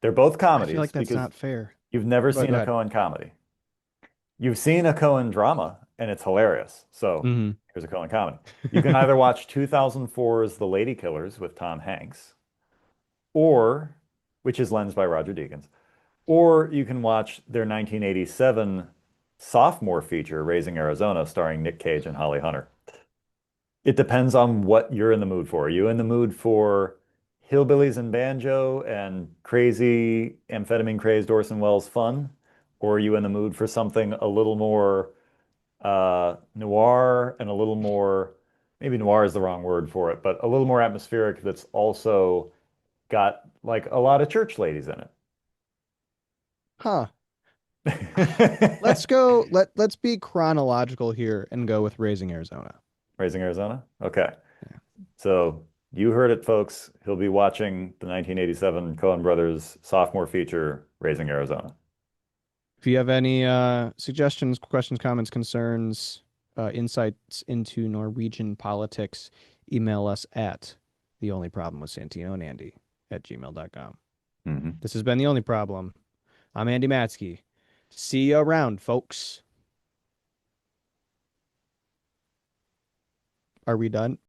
S3: They're both
S2: I feel
S3: comedies
S2: like that's
S3: because
S2: not fair.
S3: you've never
S2: But
S3: seen
S2: go
S3: a
S2: ahead.
S3: Coen comedy. You've seen a Coen drama, and it's hilarious. So
S2: Hmm.
S3: here's a Coen comedy. You can either watch 2004's The Lady Killers with Tom Hanks, or which is lensed by Roger Deakins, or you can watch their 1987 sophomore feature, Raising Arizona, starring Nick Cage and Holly Hunter. It depends on what you're in the mood for. Are you in the mood for hillbillies and banjo and crazy amphetamine crazed Orson Welles fun? Or are you in the mood for something a little more noir and a little more, maybe noir is the wrong word for it, but a little more atmospheric that's also got like a lot of church ladies in
S2: Huh.
S3: it.
S2: Let's go. Let's be chronological here and go with Raising Arizona.
S3: Raising Arizona? Okay.
S2: Yeah.
S3: So you heard it, folks. He'll be watching the 1987 Coen Brothers sophomore feature, Raising Arizona.
S2: If you have any suggestions, questions, comments, concerns, insights into Norwegian politics, email us at the only problem with Santino and Andy at gmail.com.
S3: Mhm.
S2: This has been The Only Problem. I'm Andy Matzke. See you around, folks. Are we done?